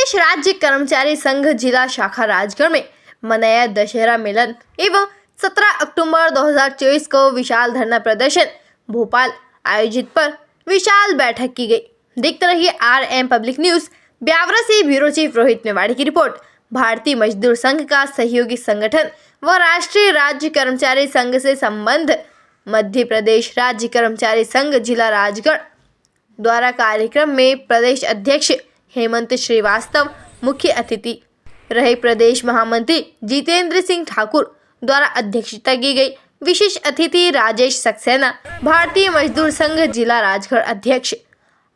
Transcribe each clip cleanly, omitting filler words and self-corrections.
प्रदेश राज्य कर्मचारी संघ जिला शाखा राजगढ़ में मनाया दशहरा मिलन एवं 17 अक्टूबर 2024 को विशाल धरना प्रदर्शन भोपाल आयोजित पर विशाल बैठक की गई। देखते रहिए RM पब्लिक न्यूज। ब्यावरा से ब्यूरो चीफ रोहित मेवाड़ी की रिपोर्ट। भारतीय मजदूर संघ का सहयोगी संगठन व राष्ट्रीय राज्य कर्मचारी संघ से संबंध मध्य प्रदेश राज्य कर्मचारी संघ जिला राजगढ़ द्वारा कार्यक्रम में प्रदेश अध्यक्ष हेमंत श्रीवास्तव मुख्य अतिथि रहे। प्रदेश महामंत्री जितेंद्र सिंह ठाकुर द्वारा अध्यक्षता की गई। विशेष अतिथि राजेश सक्सेना, भारतीय मजदूर संघ जिला राजगढ़ अध्यक्ष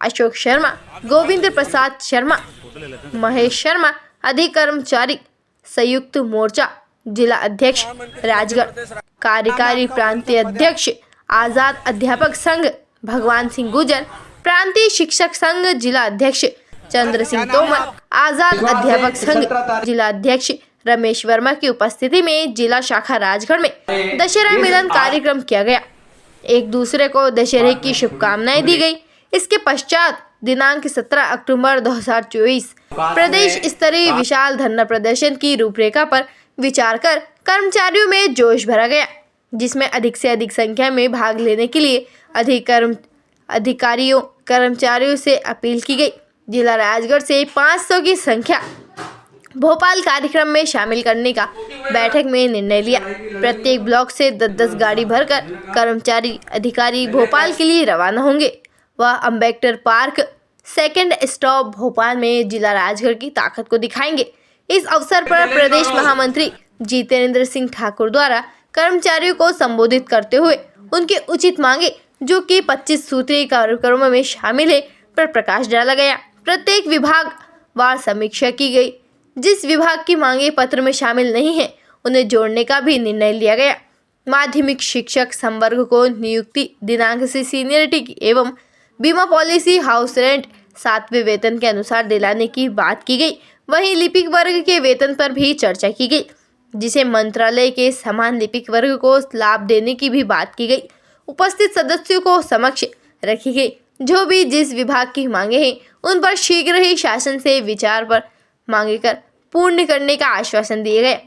अशोक शर्मा, गोविंद प्रसाद शर्मा, महेश शर्मा, अधिक कर्मचारी संयुक्त मोर्चा जिला अध्यक्ष राजगढ़, कार्यकारी प्रांतीय अध्यक्ष आजाद अध्यापक संघ भगवान सिंह गुजर, प्रांतीय शिक्षक संघ जिला अध्यक्ष चंद्र सिंह तोमर, आजाद अध्यापक संघ जिला अध्यक्ष रमेश वर्मा की उपस्थिति में जिला शाखा राजगढ़ में दशहरा मिलन कार्यक्रम किया गया। एक दूसरे को दशहरे की शुभकामनाएं दी गई। इसके पश्चात दिनांक 17 अक्टूबर 2024 प्रदेश स्तरीय विशाल धरना प्रदर्शन की रूपरेखा पर विचार कर कर्मचारियों में जोश भरा गया, जिसमें अधिक से अधिक संख्या में भाग लेने के लिए अधिकारियों कर्मचारियों से अपील की गई। जिला राजगढ़ से 500 की संख्या भोपाल कार्यक्रम में शामिल करने का बैठक में निर्णय लिया। प्रत्येक ब्लॉक से 10-10 गाड़ी भरकर कर्मचारी अधिकारी भोपाल के लिए रवाना होंगे। वह Ambedkar park second stop Bhopal में जिला राजगढ़ की ताकत को दिखाएंगे। इस अवसर पर प्रदेश महामंत्री जितेंद्र सिंह ठाकुर द्वारा कर्मचारियों को संबोधित करते हुए उनकी उचित मांगे जो कि 25 सूत्रीय कार्यक्रमों में शामिल है पर प्रकाश डाला गया। प्रत्येक विभाग वार समीक्षा की गई। जिस विभाग की मांगे पत्र में शामिल नहीं है उन्हें जोड़ने का भी निर्णय लिया गया। माध्यमिक शिक्षक संवर्ग को नियुक्ति दिनांक से सीनियरिटी एवं बीमा पॉलिसी हाउस रेंट 7वें वेतन के अनुसार दिलाने की बात की गई। वहीं लिपिक वर्ग के वेतन पर भी चर्चा की गई, जिसे मंत्रालय के समान लिपिक वर्ग को लाभ देने की भी बात की गई। उपस्थित सदस्यों को समक्ष रखी गई जो भी जिस विभाग की मांगे हैं उन पर शीघ्र ही शासन से विचार पर मांगे कर पूर्ण करने का आश्वासन दिया गया।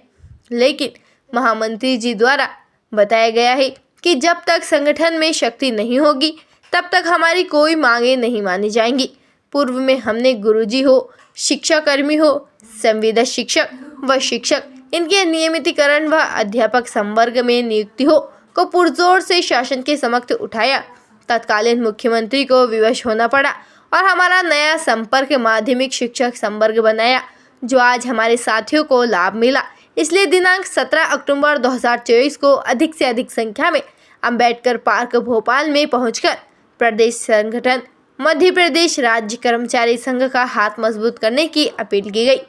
लेकिन महामंत्री जी द्वारा बताया गया है कि जब तक संगठन में शक्ति नहीं होगी तब तक हमारी कोई मांगे नहीं मानी जाएंगी। पूर्व में हमने गुरुजी हो, शिक्षाकर्मी हो, संविदा शिक्षक व शिक्षक इनके नियमितीकरण व अध्यापक संवर्ग में नियुक्ति हो को पुरजोर से शासन के समक्ष उठाया। तत्कालीन मुख्यमंत्री को विवश होना पड़ा और हमारा नया संपर्क माध्यमिक शिक्षक संवर्ग बनाया जो आज हमारे साथियों को लाभ मिला। इसलिए दिनांक 17 अक्टूबर 2024 को अधिक से अधिक संख्या में अम्बेडकर पार्क भोपाल में पहुंचकर प्रदेश संगठन मध्य प्रदेश राज्य कर्मचारी संघ का हाथ मजबूत करने की अपील की गई।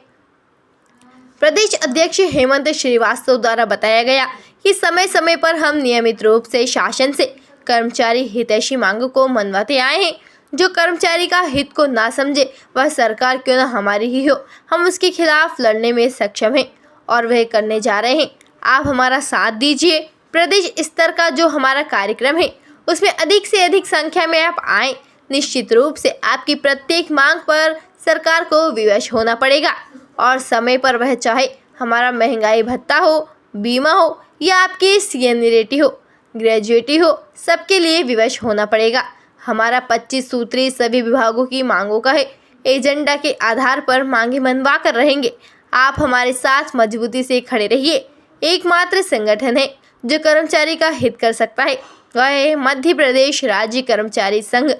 प्रदेश अध्यक्ष हेमंत श्रीवास्तव द्वारा बताया गया कि समय समय पर हम नियमित रूप से शासन से कर्मचारी हितैषी मांगों को मनवाते आए हैं। जो कर्मचारी का हित को ना समझे वह सरकार क्यों ना हमारी ही हो, हम उसके खिलाफ लड़ने में सक्षम हैं और वह करने जा रहे हैं। आप हमारा साथ दीजिए। प्रदेश स्तर का जो हमारा कार्यक्रम है उसमें अधिक से अधिक संख्या में आप आएँ। निश्चित रूप से आपकी प्रत्येक मांग पर सरकार को विवश होना पड़ेगा और समय पर वह चाहे हमारा महंगाई भत्ता हो, बीमा हो या आपकी सीनियरिटी हो, ग्रेजुएटी हो, सबके लिए विवश होना पड़ेगा। हमारा 25 सूत्री सभी विभागों की मांगों का है। एजेंडा के आधार पर मांगे मनवा कर रहेंगे। आप हमारे साथ मजबूती से खड़े रहिए। एकमात्र संगठन है जो कर्मचारी का हित कर सकता है वह है मध्य प्रदेश राज्य कर्मचारी संघ।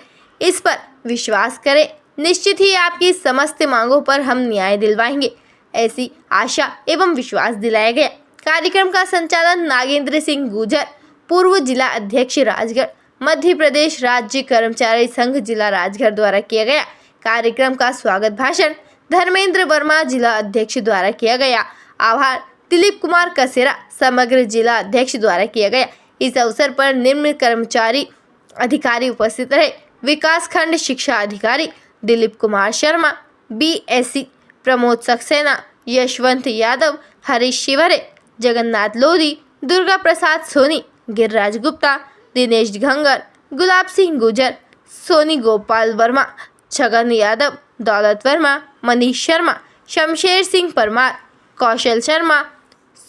इस पर विश्वास करें, निश्चित ही आपकी समस्त मांगों पर हम न्याय दिलवाएंगे, ऐसी आशा एवं विश्वास दिलाया गया। कार्यक्रम का संचालन नागेंद्र सिंह गुजर, पूर्व जिला अध्यक्ष राजगढ़, मध्य प्रदेश राज्य कर्मचारी संघ जिला राजगढ़ द्वारा किया गया। कार्यक्रम का स्वागत भाषण धर्मेंद्र वर्मा जिला अध्यक्ष द्वारा किया गया। आभार दिलीप कुमार कसेरा समग्र जिला अध्यक्ष द्वारा किया गया। इस अवसर पर निम्न कर्मचारी अधिकारी उपस्थित रहे। विकास खंड शिक्षा अधिकारी दिलीप कुमार शर्मा, BSc प्रमोद सक्सेना, यशवंत यादव, हरीश शिवरे, जगन्नाथ लोधी, दुर्गा प्रसाद सोनी, गिरिराज गुप्ता, दिनेश घंगर, गुलाब सिंह गुजर, सोनी गोपाल वर्मा, छगन यादव, दौलत वर्मा, मनीष शर्मा, शमशेर सिंह परमार, कौशल शर्मा,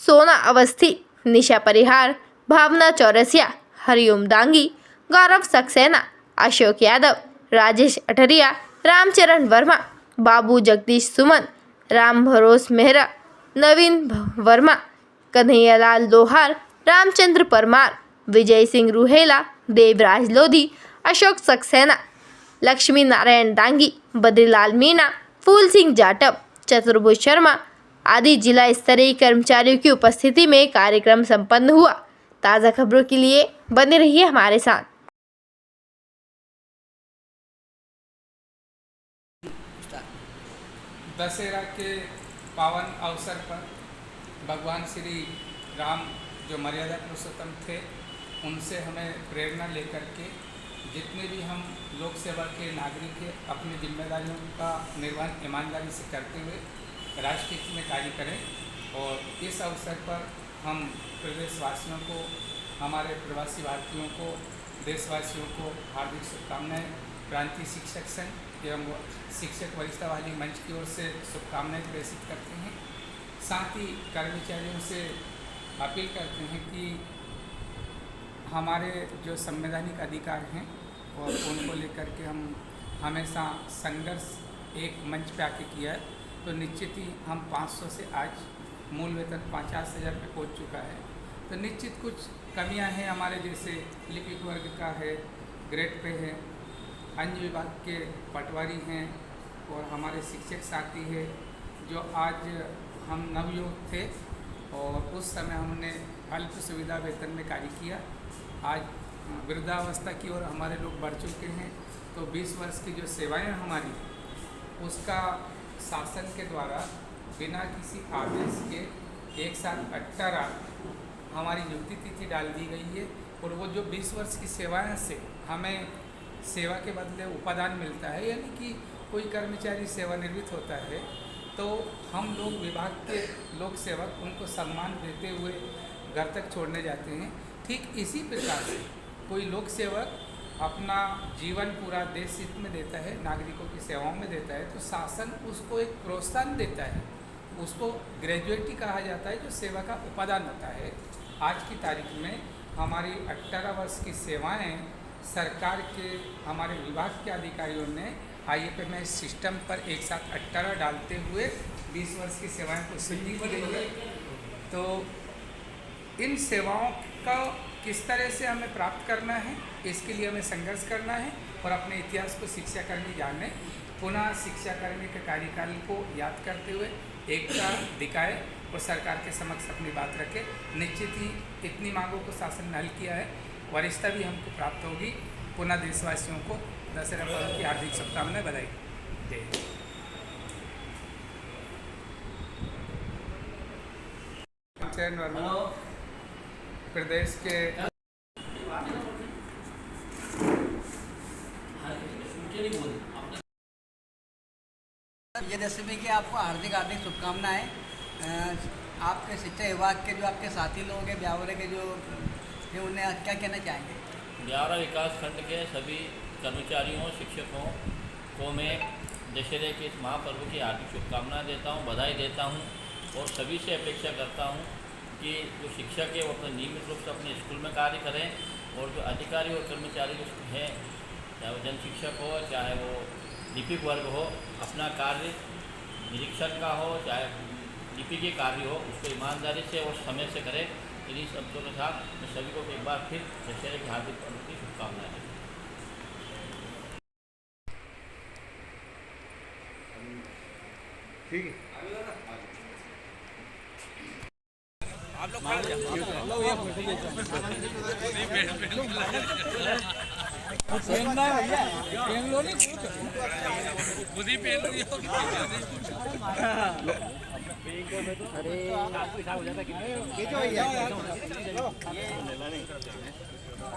सोना अवस्थी, निशा परिहार, भावना चौरसिया, हरिओम दांगी, गौरव सक्सेना, अशोक यादव, राजेश अठरिया, रामचरण वर्मा, बाबू जगदीश सुमन, राम भरोस मेहरा, नवीन वर्मा, कन्हैयालाल लोहार, रामचंद्र परमार, विजय सिंह रूहेला, देवराज लोधी, अशोक सक्सेना, लक्ष्मी नारायण दांगी, बद्रीलाल मीणा, फूल सिंह जाटव, चतुर्भुज शर्मा आदि जिला स्तरीय कर्मचारियों की उपस्थिति में कार्यक्रम संपन्न हुआ। ताज़ा खबरों के लिए बने रहिए हमारे साथ। दशहरा के पावन अवसर पर भगवान श्री राम जो मर्यादा पुरुषोत्तम थे, उनसे हमें प्रेरणा लेकर के जितने भी हम लोक सेवा के नागरिक हैं, अपनी जिम्मेदारियों का निर्वहन ईमानदारी से करते हुए राष्ट्र हित में कार्य करें। और इस अवसर पर हम प्रदेशवासियों को, हमारे प्रवासी भारतीयों को, देशवासियों को हार्दिक शुभकामनाएं। क्रांति शिक्षक संघ एवं शिक्षक वरिष्ठता वाली मंच की ओर से शुभकामनाएं प्रेषित करते हैं। साथ ही कर्मचारियों से अपील करते हैं कि हमारे जो संवैधानिक अधिकार हैं और उनको लेकर के हम हमेशा संघर्ष एक मंच पे आके किया है, तो निश्चित ही हम 500 से आज मूल वेतन 50,000 पे पहुँच चुका है। तो निश्चित कुछ कमियां हैं हमारे, जैसे लिपिक वर्ग का है, ग्रेड पे है, अन्य विभाग के पटवारी हैं और हमारे शिक्षक साथी है। जो आज हम नवयुवक थे और उस समय हमने अल्प सुविधा वेतन में कार्य किया, आज वृद्धावस्था की ओर हमारे लोग बढ़ चुके हैं। तो 20 वर्ष की जो सेवाएं हमारी, उसका शासन के द्वारा बिना किसी आदेश के एक साथ 18 हमारी नियुक्ति तिथि डाल दी गई है। और वो जो 20 वर्ष की सेवाएं से हमें सेवा के बदले उपादान मिलता है, यानी कि कोई कर्मचारी सेवानिवृत्त होता है तो हम लोग विभाग के लोक सेवक उनको सम्मान देते हुए घर तक छोड़ने जाते हैं। ठीक इसी प्रकार से कोई लोक सेवक अपना जीवन पूरा देश हित में देता है, नागरिकों की सेवाओं में देता है, तो शासन उसको एक प्रोत्साहन देता है। उसको ग्रेजुएटी कहा जाता है, जो सेवा का उपादान होता है। आज की तारीख में हमारी 18 वर्ष की सेवाएं सरकार के हमारे विभाग के अधिकारियों ने IFMS सिस्टम पर एक साथ 18 डालते हुए 20 वर्ष की सेवाएं को सिद्धि की गई है। तो इन सेवाओं का किस तरह से हमें प्राप्त करना है, इसके लिए हमें संघर्ष करना है और अपने इतिहास को शिक्षाकर्मी जाने, पुनः शिक्षाकर्मी के कार्यकाल को याद करते हुए एकता दिखाए और सरकार के समक्ष अपनी बात रखे। निश्चित ही इतनी मांगों को शासन ने हल किया है, वरिष्ठता भी हमको प्राप्त होगी। पुनः देशवासियों को दशहरा पर्व की हार्दिक शुभकामनाएं, बधाई। प्रदेश के विजयदशमी की आपको हार्दिक शुभकामनाएं। आपके शिक्षा विभाग के जो आपके साथी लोग हैं, ब्यावरे के जो हैं, उन्हें क्या कहना चाहेंगे? ब्यावरा विकास खंड के सभी कर्मचारियों, शिक्षकों को मैं दशहरे के इस महापर्व की हार्दिक शुभकामनाएं देता हूं, बधाई देता हूं और सभी से अपेक्षा करता हूं कि जो शिक्षक है वो अपने नियमित रूप से अपने स्कूल में कार्य करें और जो अधिकारी और कर्मचारी हैं, चाहे वो जन शिक्षक हो, चाहे वो लिपिक वर्ग हो, अपना कार्य निरीक्षण का हो चाहे लिपि के कार्य हो, उसको ईमानदारी से और समय से करें। इन्हीं शब्दों के साथ मैं सभी को एक बार फिर दशहरे की हार्दिक पर्व की शुभकामनाएं देता हूं। ठीक है, आप लोग खड़े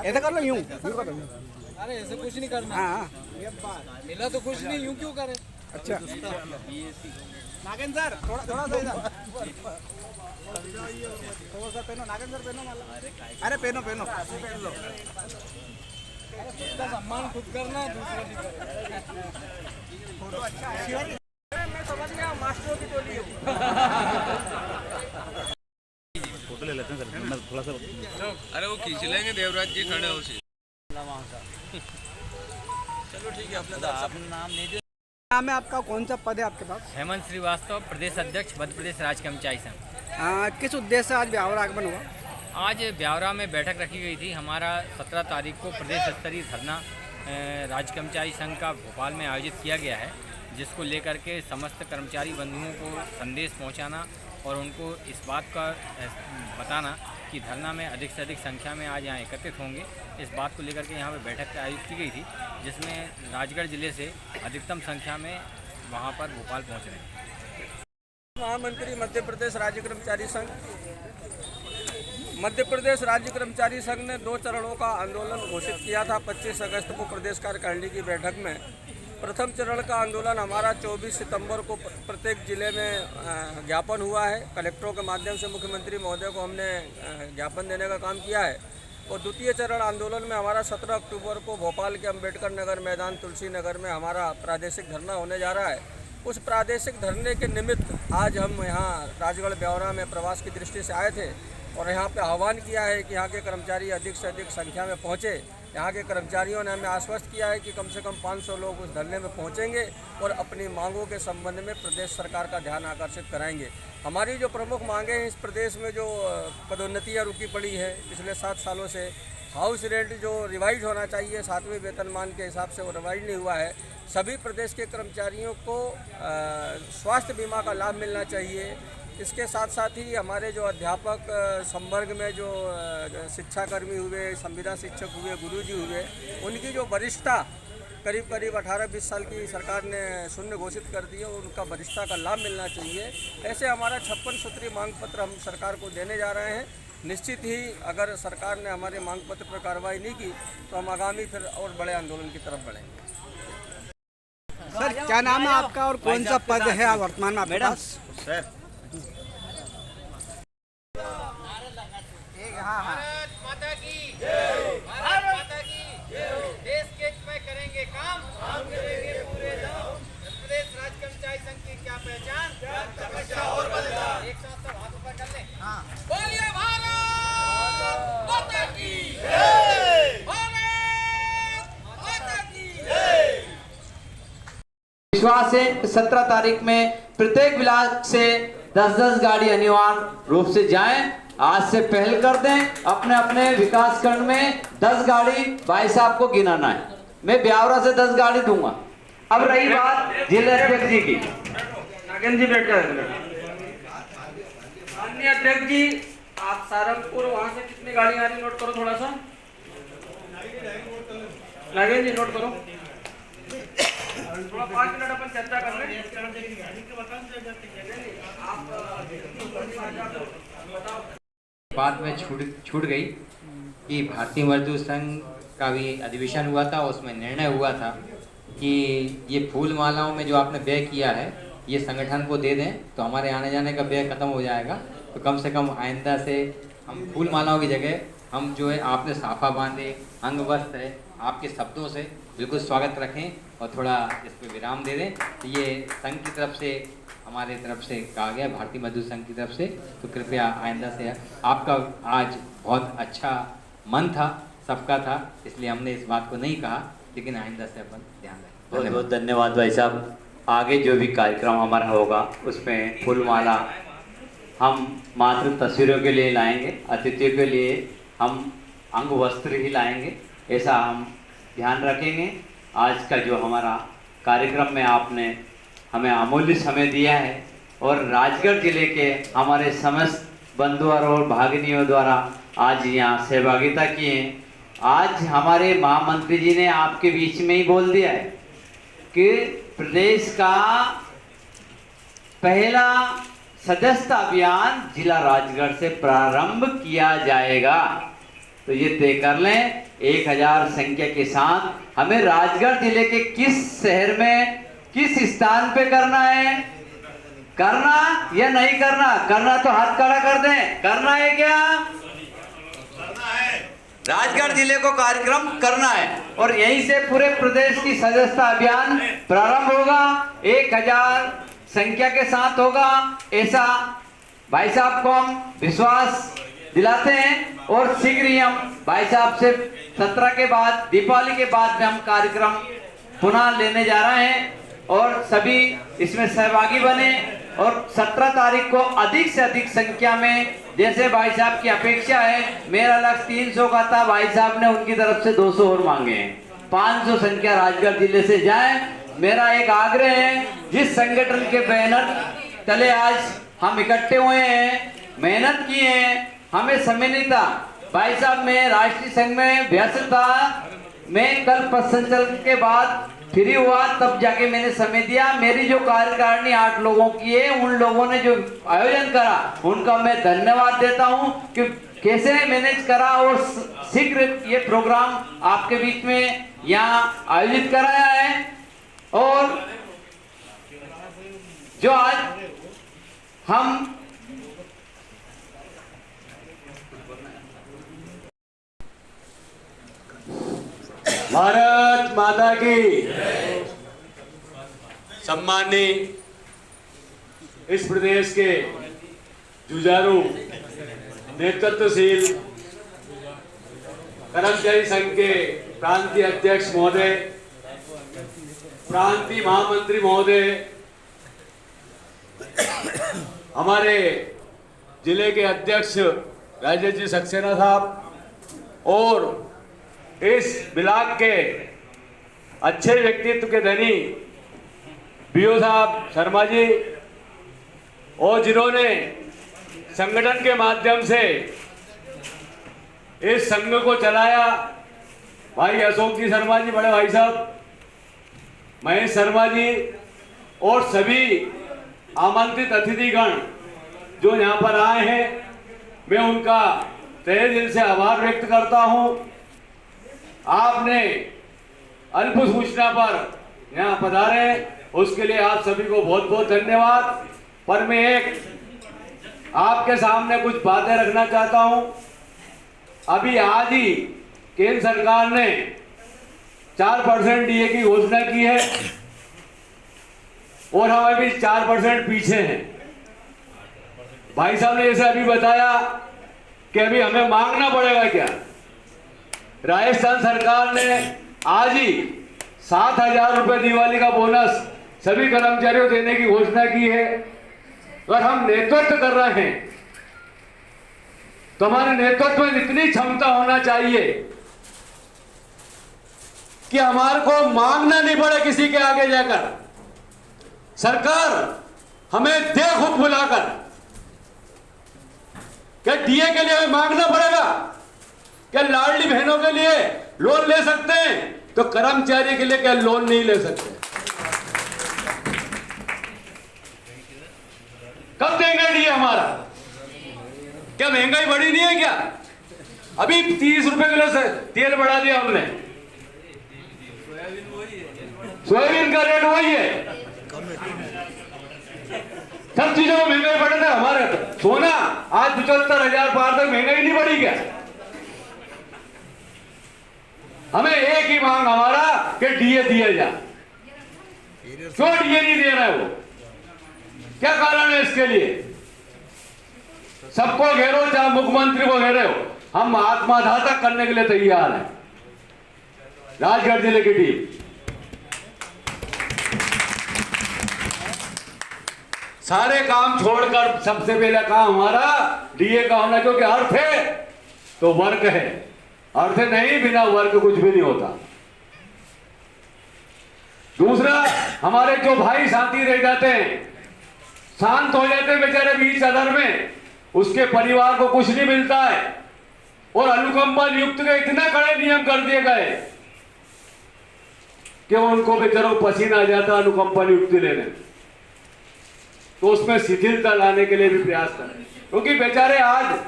ऐसा कर लो, यूं अरे ऐसे कुछ नहीं करना। हाँ मिला तो कुछ नहीं, यूं क्यों करे? अच्छा नागेंद्र सर थोड़ा सा इधर थोड़ा सा पहनो, नागेंद्र सर पहनो माला। अरे पहनो पहन लो। खुद का सम्मान खुद करना, दूसरे की करना। फोटो अच्छा है। मैं समझ गया। मास्टरों की टोली है। फोटो ले लेते हैं सर, मैं थोड़ा सा। अरे वो खींच लेंगे, देवराज जी खड़े हो सी। चलो ठीक है, अपना नाम दे दो। नाम है आपका, कौन सा पद है आपके पास? हेमंत श्रीवास्तव, प्रदेश अध्यक्ष मध्य प्रदेश राज्य कर्मचारी संघ। किस उद्देश्य से आज ब्यावरा आगमन हुआ? आज ब्यावरा में बैठक रखी गई थी। हमारा 17 तारीख को प्रदेश स्तरीय धरना राज्य कर्मचारी संघ का भोपाल में आयोजित किया गया है, जिसको लेकर के समस्त कर्मचारी बंधुओं को संदेश पहुंचाना और उनको इस बात का बताना कि धरना में अधिक से अधिक संख्या में आज यहाँ एकत्रित होंगे। इस बात को लेकर के यहाँ पर बैठक आयोजित की गई थी, जिसमें राजगढ़ जिले से अधिकतम संख्या में वहाँ पर भोपाल पहुँच रहे हैं। महामंत्री मध्य प्रदेश राज्य कर्मचारी संघ। मध्य प्रदेश राज्य कर्मचारी संघ ने 2 चरणों का आंदोलन घोषित किया था 25 अगस्त को प्रदेश कार्यकारिणी की बैठक में। प्रथम चरण का आंदोलन हमारा 24 सितंबर को प्रत्येक जिले में ज्ञापन हुआ है। कलेक्टरों के माध्यम से मुख्यमंत्री महोदय को हमने ज्ञापन देने का काम किया है। और द्वितीय चरण आंदोलन में हमारा 17 अक्टूबर को भोपाल के अम्बेडकर नगर मैदान तुलसी नगर में हमारा प्रादेशिक धरना होने जा रहा है। उस प्रादेशिक धरने के निमित्त आज हम यहाँ राजगढ़ ब्यावरा में प्रवास की दृष्टि से आए थे और यहाँ पे आह्वान किया है कि यहाँ के कर्मचारी अधिक से अधिक संख्या में पहुँचे। यहाँ के कर्मचारियों ने हमें आश्वस्त किया है कि कम से कम 500 लोग उस धरने में पहुँचेंगे और अपनी मांगों के संबंध में प्रदेश सरकार का ध्यान आकर्षित कराएंगे। हमारी जो प्रमुख मांगें हैं, इस प्रदेश में जो पदोन्नतियाँ रुकी पड़ी है पिछले 7 सालों से, हाउस रेंट जो रिवाइज होना चाहिए 7वें वेतनमान के हिसाब से वो रिवाइज नहीं हुआ है। सभी प्रदेश के कर्मचारियों को स्वास्थ्य बीमा का लाभ मिलना चाहिए। इसके साथ साथ ही हमारे जो अध्यापक संवर्ग में जो शिक्षाकर्मी हुए, संविदा शिक्षक हुए, गुरुजी हुए, उनकी जो वरिष्ठता करीब 18-20 साल की सरकार ने शून्य घोषित कर दी है, उनका वरिष्ठता का लाभ मिलना चाहिए। ऐसे हमारा 56 सूत्रीय मांग पत्र हम सरकार को देने जा रहे हैं। निश्चित ही अगर सरकार ने हमारे मांग पत्र पर कार्रवाई नहीं की तो हम आगामी फिर और बड़े आंदोलन की तरफ बढ़ेंगे। सर क्या नाम है आपका और कौन सा पद है वर्तमान में आपके पास? सर भारत माता की जय, भारत माता की जय। देश के हित में करेंगे काम, हम करेंगे पूरे दम। प्रदेश राज्य कर्मचारी संघ की क्या पहचान, तपस्या और बलिदान। एक साथ सब हाथ ऊपर कर लें। बोलिए भारत माता की जय, भारत माता की जय। विश्वास है 17 तारीख में प्रत्येक ब्लॉक से 10-10 गाड़ी अनिवार्य रूप से जाएं। आज से पहल कर दें, अपने अपने विकास खंड में 10 गाड़ी भाई साहब को गिनाना है। मैं ब्यावरा से 10 गाड़ी दूंगा। अब रही बात जिला अध्यक्ष जी की, नागेंद्र जी बैठ कर माननीय अध्यक्ष जी, आप सारंगपुर वहां से कितनी गाड़ी आ रही नोट करो थोड़ा सा। नागेंद्र जी नोट करो थोड़ा, 5 मिनट अपन चर्चा कर रहे हैं। बाद में छूट गई कि भारतीय मजदूर संघ का भी अधिवेशन हुआ था, उसमें निर्णय हुआ था कि ये फूल मालाओं में जो आपने व्यय किया है ये संगठन को दे दें तो हमारे आने जाने का व्यय खत्म हो जाएगा। तो कम से कम आइंदा से हम फूल मालाओं की जगह हम जो है आपने साफा बांधे, अंग वस्त्र है, आपके शब्दों से बिल्कुल स्वागत रखें और थोड़ा इस पर विराम दे दें। तो ये संघ की तरफ से, हमारे तरफ से कहा गया, भारतीय मजदूर संघ की तरफ से, तो कृपया आइंदा से, आपका आज बहुत अच्छा मन था, सबका था, इसलिए हमने इस बात को नहीं कहा, लेकिन आइंदा से अपन ध्यान रखें। बहुत बहुत धन्यवाद भाई साहब। आगे जो भी कार्यक्रम हमारा होगा उसमें फूलमाला हम मात्र तस्वीरों के लिए लाएंगे, अतिथियों के लिए हम अंग वस्त्र ही लाएंगे, ऐसा हम ध्यान रखेंगे। आज का जो हमारा कार्यक्रम में आपने हमें अमूल्य समय दिया है और राजगढ़ जिले के हमारे समस्त बंधुओं और भागिनियों द्वारा आज यहाँ सहभागिता की है। आज हमारे महामंत्री जी ने आपके बीच में ही बोल दिया है कि प्रदेश का पहला सदस्यता अभियान जिला राजगढ़ से प्रारंभ किया जाएगा। तो ये तय कर लें 1000 संख्या के साथ हमें राजगढ़ जिले के किस शहर में किस स्थान पे करना है, करना या नहीं करना, करना तो हाथ खड़ा कर दें, करना है क्या, करना है। राजगढ़ जिले को कार्यक्रम करना है और यहीं से पूरे प्रदेश की सदस्यता अभियान प्रारंभ होगा। 1000 संख्या के साथ होगा, ऐसा भाई साहब को हम विश्वास दिलाते हैं। और शीघ्र ही हम भाई साहब से 17 के बाद, दीपावली के बाद में हम कार्यक्रम पुनः लेने जा रहे हैं और सभी इसमें सहभागी बने। और 17 तारीख को अधिक से अधिक संख्या में, जैसे भाई साहब की अपेक्षा है, मेरा लक्ष्य 300 का था, भाई साहब ने उनकी तरफ से 200 और मांगे हैं, 500 संख्या राजगढ़ जिले से जाए। मेरा एक आग्रह है, जिस संगठन के बैनर तले आज हम इकट्ठे हुए हैं, मेहनत की है, हमें समय नहीं था। भाई साहब मैं राष्ट्रीय संघ में व्यस्त था, मैं कल पथ संचलन के बाद फ्री हुआ, तब जाके मैंने समय दिया। मेरी जो कार्यकारिणी 8 लोगों की है, उन लोगों ने जो आयोजन करा उनका मैं धन्यवाद देता हूं कि कैसे मैनेज करा और शीघ्र ये प्रोग्राम आपके बीच में यहाँ आयोजित कराया है। और जो आज हम भारत माता की सम्मानी इस प्रदेश के जुझारू नेतृत्वशील कर्मचारी संघ के प्रांतीय अध्यक्ष महोदय, प्रांतीय महामंत्री महोदय, हमारे जिले के अध्यक्ष राजेश जी सक्सेना साहब और इस ब्लॉक के अच्छे व्यक्तित्व के धनी बीओ साहब शर्मा जी, और जिन्होंने संगठन के माध्यम से इस संघ को चलाया, भाई अशोक जी शर्मा जी, बड़े भाई साहब महेश शर्मा जी, और सभी आमंत्रित अतिथिगण जो यहाँ पर आए हैं, मैं उनका तहे दिल से आभार व्यक्त करता हूँ। आपने अल्प सूचना पर यहाँ पधारे, उसके लिए आप सभी को बहुत बहुत धन्यवाद। पर मैं एक आपके सामने कुछ बातें रखना चाहता हूँ। अभी आज ही केंद्र सरकार ने 4% डीए की घोषणा की है और हम अभी 4% पीछे हैं। भाई साहब ने जैसे अभी बताया कि अभी हमें मांगना पड़ेगा क्या, राजस्थान सरकार ने आज ही 7,000 रुपए दिवाली का बोनस सभी कर्मचारियों को देने की घोषणा की है। और हम नेतृत्व कर रहे हैं तो हमारे नेतृत्व में इतनी क्षमता होना चाहिए कि हमारे को मांगना नहीं पड़े किसी के आगे जाकर, सरकार हमें दे खुद बुलाकर। क्या डीए के लिए हमें मांगना पड़ेगा? क्या लाडली बहनों के लिए लोन ले सकते हैं तो कर्मचारी के लिए क्या लोन नहीं ले सकते? कब देंगे डीए हमारा? क्या महंगाई बढ़ी नहीं है क्या? अभी 30 रुपए किलो से तेल बढ़ा दिया हमने, सोयाबीन का रेट वही है, सब चीजों में महंगाई बढ़ रहा है। हमारे सोना आज 75,000 पार तक, महंगाई नहीं बढ़ी क्या? हमें एक ही मांग हमारा कि डीए दिया जाए। क्यों डीए नहीं दे रहा है वो? क्या कारण है इसके लिए? सबको घेरो, चाहे मुख्यमंत्री को घेरे हो, हम आत्माघातक करने के लिए तैयार हैं। राजगढ़ जिले की टीम सारे काम छोड़कर सबसे पहला काम हमारा डीए का होना, क्योंकि अर्थ है तो वर्क है, अर्थ नहीं बिना वर्क कुछ भी नहीं होता। दूसरा, हमारे जो भाई साथी रह जाते हैं, शांत हो जाते हैं बेचारे बीच अदर में, उसके परिवार को कुछ नहीं मिलता है और अनुकंपा नियुक्त के इतने कड़े नियम कर दिए गए कि उनको बेचारों पसीना आ जाता अनुकंपा नियुक्ति लेने। तो उसमें शिथिलता लाने के लिए भी प्रयास करें, क्योंकि बेचारे आज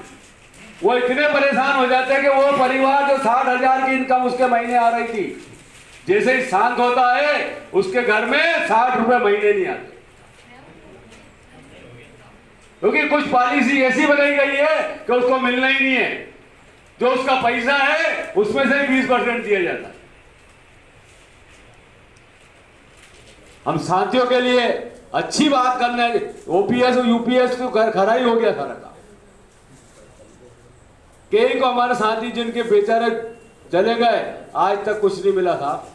वो इतने परेशान हो जाते हैं कि वो परिवार जो 60,000 की इनकम उसके महीने आ रही थी, जैसे ही शांत होता है उसके घर में 60 रुपए महीने नहीं आते, क्योंकि कुछ पॉलिसी ऐसी बनाई गई है कि उसको मिलना ही नहीं है। जो उसका पैसा है उसमें से 20% दिया जाता है। हम साथियों के लिए अच्छी बात करना है। ओपीएस और यूपीएस तो खरा ही हो गया सारा काम। कई को हमारे साथी जिनके बेचारे चले गए, आज तक कुछ नहीं मिला साहब।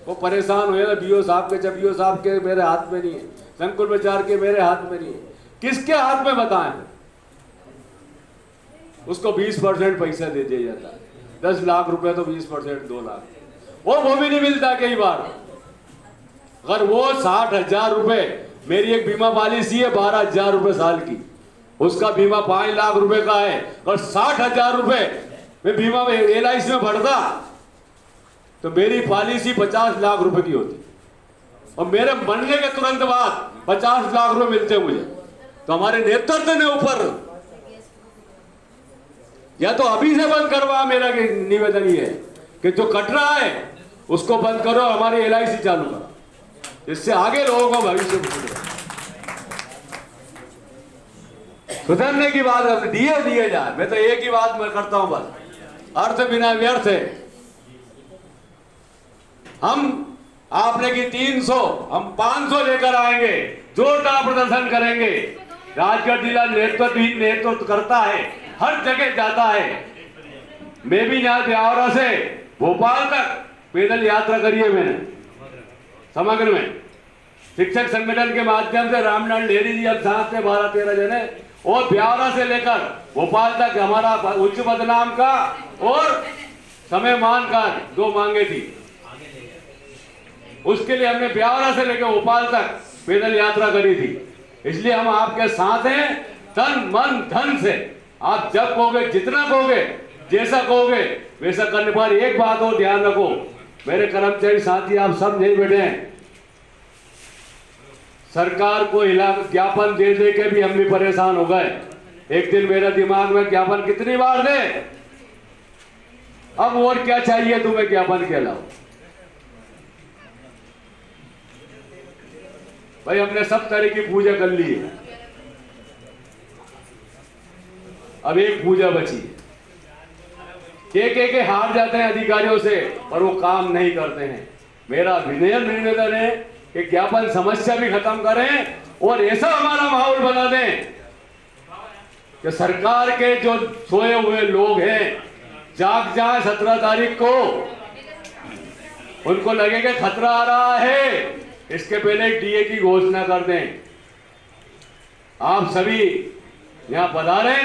वो परेशान हुए ना बीओ साहब के, जब बीओ साहब के मेरे हाथ में नहीं है, संकुल विचार के मेरे हाथ में नहीं है, किसके हाथ में बताएं? उसको 20% पैसा दे दिया जाता है, 10 लाख रुपए तो 20% 2 लाख, वो भी नहीं मिलता कई बार। अगर वो 60,000 रुपए, मेरी एक बीमा पॉलिसी है 12,000 रुपए साल की, उसका बीमा 5 लाख रुपए का है, और 60,000 रुपए मैं बीमा में LIC में भरता तो मेरी पॉलिसी 50 लाख रुपए की होती, और मेरे मरने के तुरंत बाद 50 लाख रुपए मिलते मुझे। तो हमारे नेतृत्व ने ऊपर, या तो अभी से बंद करवा, मेरा निवेदन ये है कि जो कट रहा है उसको बंद करो, हमारी LIC चालू करो, इससे आगे लोगों को भविष्य सुधरने की बात दिए जाए। मैं तो एक ही बात मैं करता हूं बस, अर्थ बिना व्यर्थ है। हम आपने की 300, हम 500 लेकर आएंगे, जोरदार प्रदर्शन करेंगे। राजगढ़ जिला नेतृत्व करता है, हर जगह जाता है। मैं भी यहाँ ब्यावरा से भोपाल तक पैदल यात्रा करी है मैंने समग्र में। शिक्षक संगठन के माध्यम से रामनाथ लेहरी जी अब साथ में 12-13 जने, और ब्यावरा से लेकर भोपाल तक हमारा उच्च बदनाम का और समय मान का 2 मांगे थी, उसके लिए हमने ब्यावरा से लेकर भोपाल तक पैदल यात्रा करी थी। इसलिए हम आपके साथ हैं, तन मन धन से। आप जब कहोगे, जितना कहोगे, जैसा कहोगे वैसा करने पर। एक बात और ध्यान रखो, मेरे कर्मचारी साथी आप सब नहीं बैठे हैं, सरकार को ज्ञापन दे दे के भी हम भी परेशान हो गए। एक दिन मेरे दिमाग में ज्ञापन कितनी बार दे, अब और क्या चाहिए तुम्हें ज्ञापन के अलावा। भाई हमने सब तरह की पूजा कर ली है, अब एक पूजा बची है। के हार जाते हैं अधिकारियों से और वो काम नहीं करते हैं। मेरा निवेदन है कि ज्ञापन समस्या भी खत्म करें और ऐसा हमारा माहौल बना दें कि सरकार के जो सोए हुए लोग हैं जाग जाए 17 तारीख को, उनको लगे कि खतरा आ रहा है, इसके पहले एक DA की घोषणा कर दें। आप सभी यहाँ पधारे,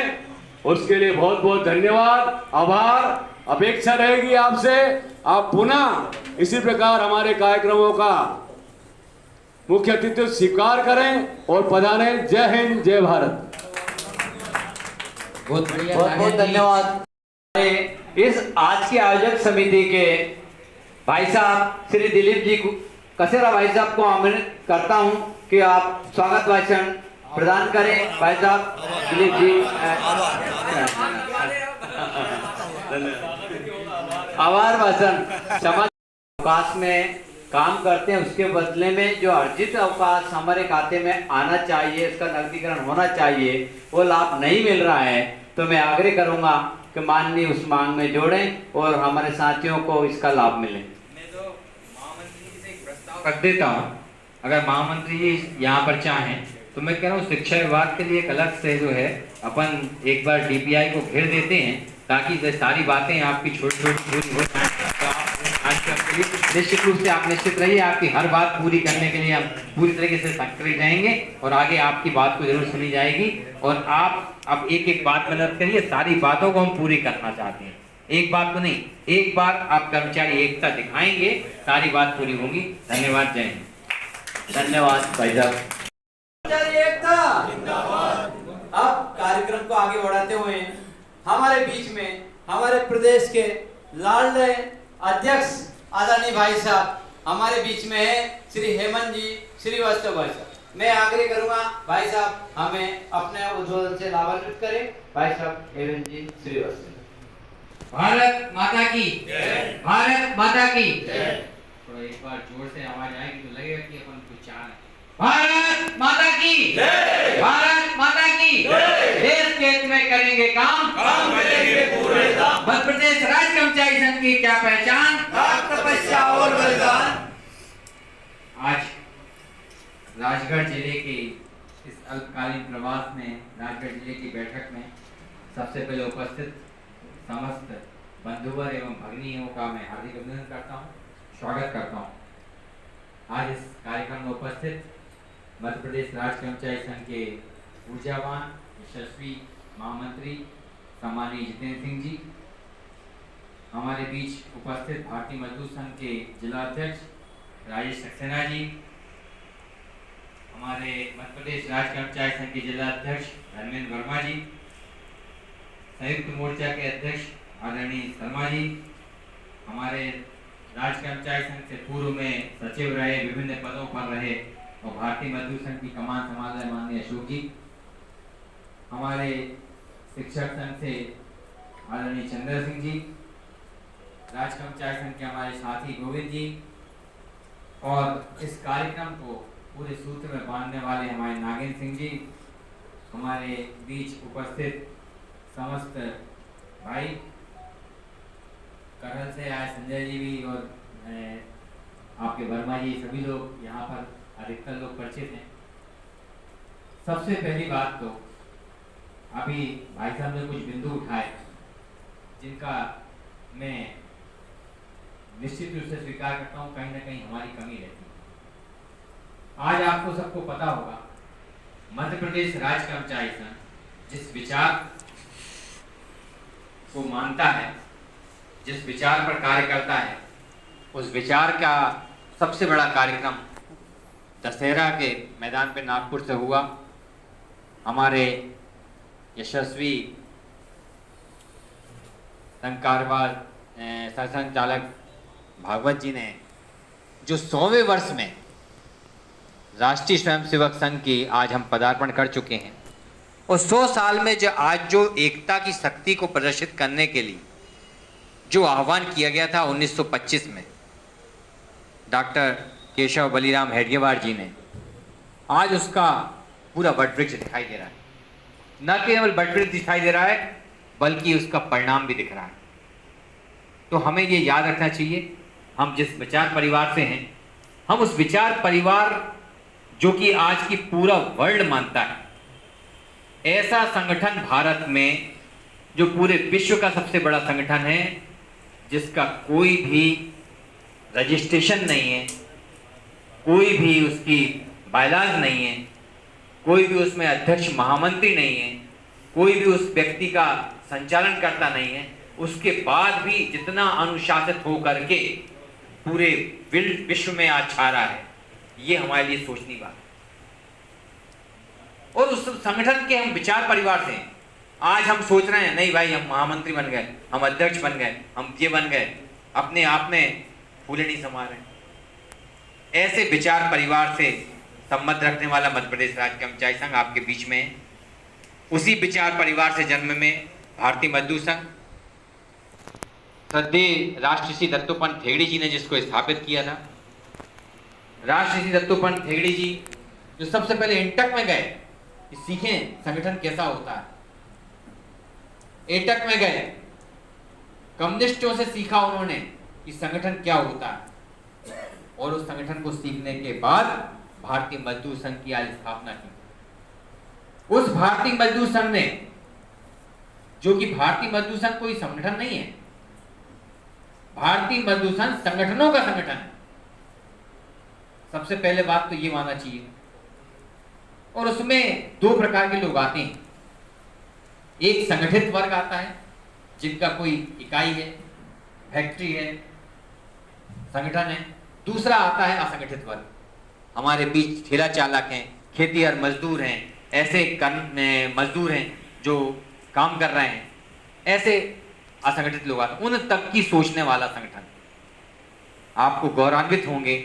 उसके लिए बहुत बहुत धन्यवाद, आभार। अपेक्षा रहेगी आपसे, आप पुनः इसी प्रकार हमारे कार्यक्रमों का मुख्य अतिथि स्वीकार करें और पधारें। जय हिंद, जय भारत। बहुत बहुत धन्यवाद। इस आज की आयोजक समिति के भाई साहब श्री दिलीप जी कसेरा भाई साहब को आमंत्रित करता हूं कि आप स्वागत भाषण प्रदान करें। भाई साहब दिलीप जी, आभार भाषण। समाज अवकाश में काम करते हैं, उसके बदले में जो अर्जित अवकाश हमारे खाते में आना चाहिए, इसका नकदीकरण होना चाहिए, वो लाभ नहीं मिल रहा है। तो मैं आग्रह करूंगा कि माननीय उस मांग में जोड़ें और हमारे साथियों को इसका लाभ मिले। मैं तो महामंत्री जी से एक प्रस्ताव रख देता हूँ, अगर महामंत्री जी यहाँ पर चाहें तो मैं कह रहा हूँ शिक्षा विभाग के लिए एक अलग से जो है अपन एक बार DPI को घेर देते हैं, ताकि सारी बातें आपकी छोटी-छोटी पूरी हो जाए। निश्चित रूप से आप निश्चित रहिए, आपकी हर बात पूरी करने के लिए हम पूरी तरीके से सक्रिय रहेंगे और आगे आपकी बात को जरूर सुनी जाएगी। और आप अब एक एक बात मदद करिए, सारी बातों को हम पूरी करना चाहते हैं, एक बात तो नहीं, एक बात आप कर्मचारी एकता दिखाएंगे, सारी बात पूरी होगी। धन्यवाद, जय हिंद। धन्यवाद भाई साहब। अब कार्यक्रम को आगे बढ़ाते हुए हमारे बीच में हमारे प्रदेश के लाडले अध्यक्ष आदरणीय भाई साहब हमारे बीच में है श्री हेमंत जी श्रीवास्तव भाई साहब। मैं आग्रह करूंगा भाई साहब हमें अपने उद्बोधन से लाभान्वित करें। भाई साहब हेमंत जी श्रीवास्तव। भारत माता की जय, भारत माता की जय। थोड़ा एक बार जोर से आवाज आएगी तो लगेगा कि अपन कुछ चाह रहे हैं। भारत माता की जय, भारत माता की जय। देश के हित में करेंगे काम करेंगे पूरे दाम। मध्य प्रदेश राज्य कर्मचारी संघ की क्या पहचान, तपस्या और बलिदान। आज राजगढ़ जिले के इस अल्पकालीन प्रवास में राजगढ़ जिले की बैठक में सबसे पहले उपस्थित समस्त बंधुवर एवं भगिनियों का मैं हार्दिक अभिनंदन करता हूँ, स्वागत करता हूँ। आज इस कार्यक्रम में उपस्थित मध्य प्रदेश राज्य कर्मचारी संघ के ऊर्जावान यशस्वी महामंत्री सम्माननीय जितेंद्र सिंह जी, हमारे बीच उपस्थित भारतीय मजदूर संघ के जिला अध्यक्ष राजेश सक्सेना जी, हमारे मध्य प्रदेश राज्य कर्मचारी संघ के जिला अध्यक्ष धर्मेंद्र वर्मा जी, संयुक्त मोर्चा के अध्यक्ष आदरणीय शर्मा जी, हमारे राज्य कर्मचारी संघ से पूर्व में सचिव रहे, विभिन्न पदों पर रहे और भारतीय मजदूर संघ की कमान संभाल रहे माननीय अशोक जी, हमारे शिक्षक संघ से आदरणीय चंद्र सिंह जी, राज्य कर्मचारी संघ के हमारे साथी गोविंद जी और इस कार्यक्रम को पूरे सूत्र में बांधने वाले हमारे नागेंद्र सिंह जी, हमारे बीच उपस्थित समस्त भाई, करहल से आए संजय जी भी और आपके वर्मा जी, सभी लोग यहाँ पर अधिकतर लोग परिचित हैं। सबसे पहली बात तो अभी भाई साहब ने कुछ बिंदु उठाए जिनका मैं निश्चित रूप से स्वीकार करता हूँ, कहीं ना कहीं हमारी कमी रहती है। आज आपको सबको पता होगा मध्य प्रदेश राज्य कर्मचारी संघ जिस विचार को मानता है, जिस विचार पर कार्य करता है, उस विचार का सबसे बड़ा कार्यक्रम दशहरा के मैदान पे नागपुर से हुआ। हमारे यशस्वी सरसंघचालक भागवत जी ने जो 100वें वर्ष में राष्ट्रीय स्वयंसेवक संघ की आज हम पदार्पण कर चुके हैं और 100 साल में जो एकता की शक्ति को प्रदर्शित करने के लिए जो आह्वान किया गया था 1925 में डॉक्टर केशव बलिराम हेडगेवार जी ने, आज उसका पूरा वटवृक्ष दिखाई दे रहा है। न केवल वटवृक्ष दिखाई दे रहा है बल्कि उसका परिणाम भी दिख रहा है। तो हमें ये याद रखना चाहिए, हम जिस विचार परिवार से हैं, हम उस विचार परिवार जो कि आज की पूरा वर्ल्ड मानता है, ऐसा संगठन भारत में जो पूरे विश्व का सबसे बड़ा संगठन है, जिसका कोई भी रजिस्ट्रेशन नहीं है, कोई भी उसकी बायलाज नहीं है, कोई भी उसमें अध्यक्ष महामंत्री नहीं है, कोई भी उस व्यक्ति का संचालन करता नहीं है, उसके बाद भी जितना अनुशासित हो करके पूरे विश्व में आज छा रहा है, ये हमारे लिए सोचनी बात है। और उस संगठन के हम विचार परिवार से हैं। आज हम सोच रहे हैं नहीं भाई हम महामंत्री बन गए, हम अध्यक्ष बन गए, हम ये बन गए, अपने आप में फूले नहीं समा रहे। ऐसे विचार परिवार से संबंध रखने वाला मध्य प्रदेश राज्य कर्मचारी संघ आपके बीच में है। उसी विचार परिवार से जन्म में भारतीय मजदूर संघ, श्रद्धेय राष्ट्रश्री दत्तोपंत ठेंगड़ी जी ने जिसको स्थापित किया था। राष्ट्रश्री दत्तोपंत ठेंगड़ी जी जो सबसे पहले इंटक में गए कि सीखें संगठन कैसा होता है। एटक में गए, कम्युनिस्टों से सीखा उन्होंने कि संगठन क्या होता है और उस संगठन को सीखने के बाद भारतीय मजदूर संघ की आज स्थापना की। उस भारतीय मजदूर संघ ने, जो कि भारतीय मजदूर संघ कोई संगठन नहीं है, भारतीय मजदूर संघ संगठनों का संगठन है। सबसे पहले बात तो ये मानना चाहिए। और उसमें दो प्रकार के लोग आते हैं। एक संगठित वर्ग आता है जिनका कोई इकाई है, फैक्ट्री है, संगठन है। दूसरा आता है असंगठित वर्ग। हमारे बीच ठेला चालक हैं, खेतीहर मजदूर हैं, ऐसे मजदूर हैं जो काम कर रहे हैं, ऐसे असंगठित लोग आते हैं। उन तक की सोचने वाला संगठन। आपको गौरवान्वित होंगे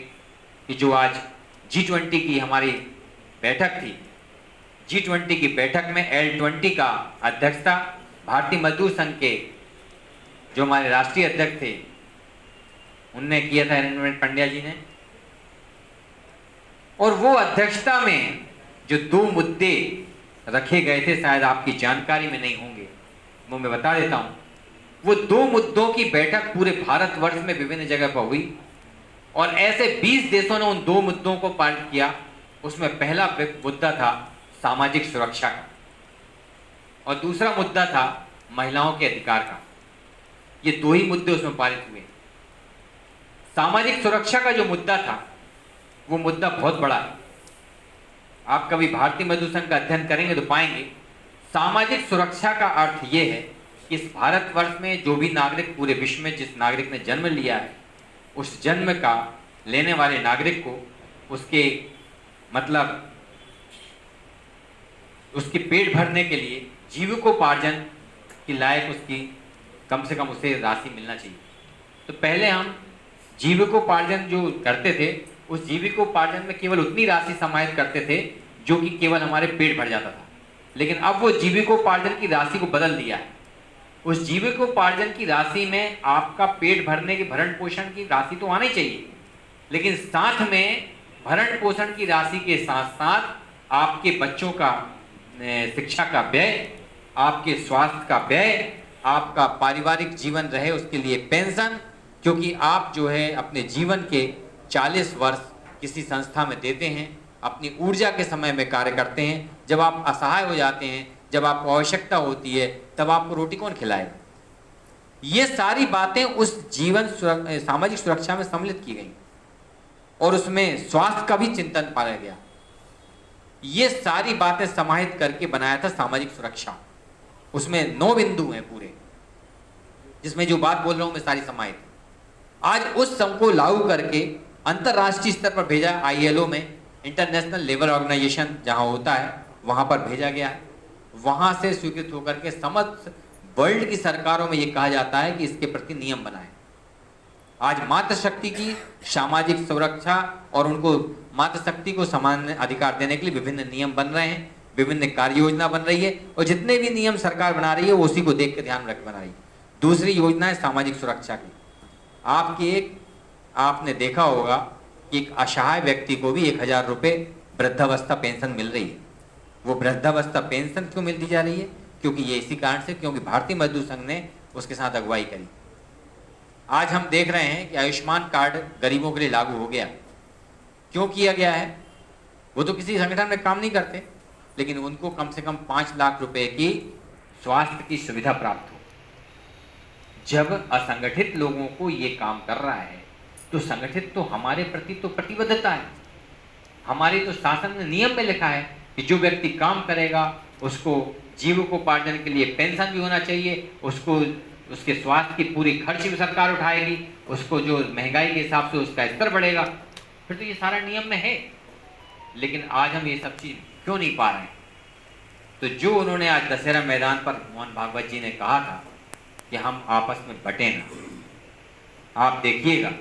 कि जो आज G20 की हमारी बैठक थी, G20 की बैठक में L20 का अध्यक्षता भारतीय मजदूर संघ के जो हमारे राष्ट्रीय अध्यक्ष थे उनने किया था, नरेंद्र पंड्या जी ने। और वो अध्यक्षता में जो दो मुद्दे रखे गए थे, शायद आपकी जानकारी में नहीं होंगे, वो मैं बता देता हूं। वो दो मुद्दों की बैठक पूरे भारतवर्ष में विभिन्न जगह पर हुई और ऐसे 20 देशों ने उन दो मुद्दों को पारित किया उसमें पहला मुद्दा था सामाजिक सुरक्षा का और दूसरा मुद्दा था महिलाओं के अधिकार का। ये दो ही मुद्दे उसमें पारित हुए। सामाजिक सुरक्षा का जो मुद्दा था वो मुद्दा बहुत बड़ा है। आप कभी भारतीय मजदूर संघ का अध्ययन करेंगे तो पाएंगे सामाजिक सुरक्षा का अर्थ ये है कि इस भारतवर्ष में जो भी नागरिक, पूरे विश्व में जिस नागरिक ने जन्म लिया है, उस जन्म का लेने वाले नागरिक को उसके मतलब उसके पेट भरने के लिए जीविकोपार्जन की लायक उसकी कम से कम उसे राशि मिलना चाहिए। तो पहले हम जीविकोपार्जन जो करते थे उस जीविकोपार्जन में केवल उतनी राशि समाहित करते थे जो कि केवल हमारे पेट भर जाता था, लेकिन अब वो जीविकोपार्जन की राशि को बदल दिया है। उस जीविकोपार्जन की राशि में आपका पेट भरने के भरण पोषण की राशि तो आनी चाहिए, लेकिन साथ में भरण पोषण की राशि के साथ साथ आपके बच्चों का शिक्षा का व्यय, आपके स्वास्थ्य का व्यय, आपका पारिवारिक जीवन रहे उसके लिए पेंशन, क्योंकि आप जो है अपने जीवन के 40 वर्ष किसी संस्था में देते हैं, अपनी ऊर्जा के समय में कार्य करते हैं। जब आप असहाय हो जाते हैं, जब आपको आवश्यकता होती है, तब आपको रोटी कौन खिलाएगा? ये सारी बातें उस सामाजिक सुरक्षा में सम्मिलित की गई और उसमें स्वास्थ्य का भी चिंतन पाया गया। ये सारी बातें समाहित करके बनाया था सामाजिक सुरक्षा। उसमें 9 बिंदु हैं पूरे, जिसमें जो बात बोल रहा हूं मैं सारी समाहित। आज उस सब को लागू करके अंतर्राष्ट्रीय स्तर पर भेजा, ILO में, इंटरनेशनल लेबर ऑर्गेनाइजेशन जहां होता है वहां पर भेजा गया है। वहां से स्वीकृत होकर के समस्त वर्ल्ड की सरकारों में यह कहा जाता है कि इसके प्रति नियम बनाएं। आज मातृशक्ति की सामाजिक सुरक्षा और उनको मातृशक्ति को समान अधिकार देने के लिए विभिन्न नियम बन रहे हैं, विभिन्न कार्य योजना बन रही है और जितने भी नियम सरकार बना रही है वो उसी को देख के ध्यान रख बना रही है। दूसरी योजना है सामाजिक सुरक्षा की। आपने देखा होगा कि एक असहाय व्यक्ति को भी 1000 रुपये वृद्धावस्था पेंशन मिल रही है। वो वृद्धावस्था पेंशन क्यों मिलती जा रही है? क्योंकि ये इसी कारण से, क्योंकि भारतीय मजदूर संघ ने उसके साथ अगुवाई करी। आज हम देख रहे हैं कि आयुष्मान कार्ड गरीबों के लिए लागू हो गया। क्यों किया गया है? वो तो किसी संगठन में काम नहीं करते, लेकिन उनको कम से कम 5 लाख रुपए की स्वास्थ्य की सुविधा प्राप्त हो। जब असंगठित लोगों को ये काम कर रहा है तो संगठित तो हमारे प्रति तो प्रतिबद्धता है। हमारे तो शासन में नियम में लिखा है कि जो व्यक्ति काम करेगा उसको जीविकोपार्जन के लिए पेंशन भी होना चाहिए, उसको उसके स्वास्थ्य की पूरी खर्च भी सरकार उठाएगी, उसको जो महंगाई के हिसाब से उसका स्तर बढ़ेगा। फिर तो ये सारा नियम में है, लेकिन आज हम ये सब चीज क्यों नहीं पा रहे हैं? तो जो उन्होंने आज दशहरा मैदान पर मोहन भागवत जी ने कहा था कि हम आपस में बटे ना। आप देखिएगा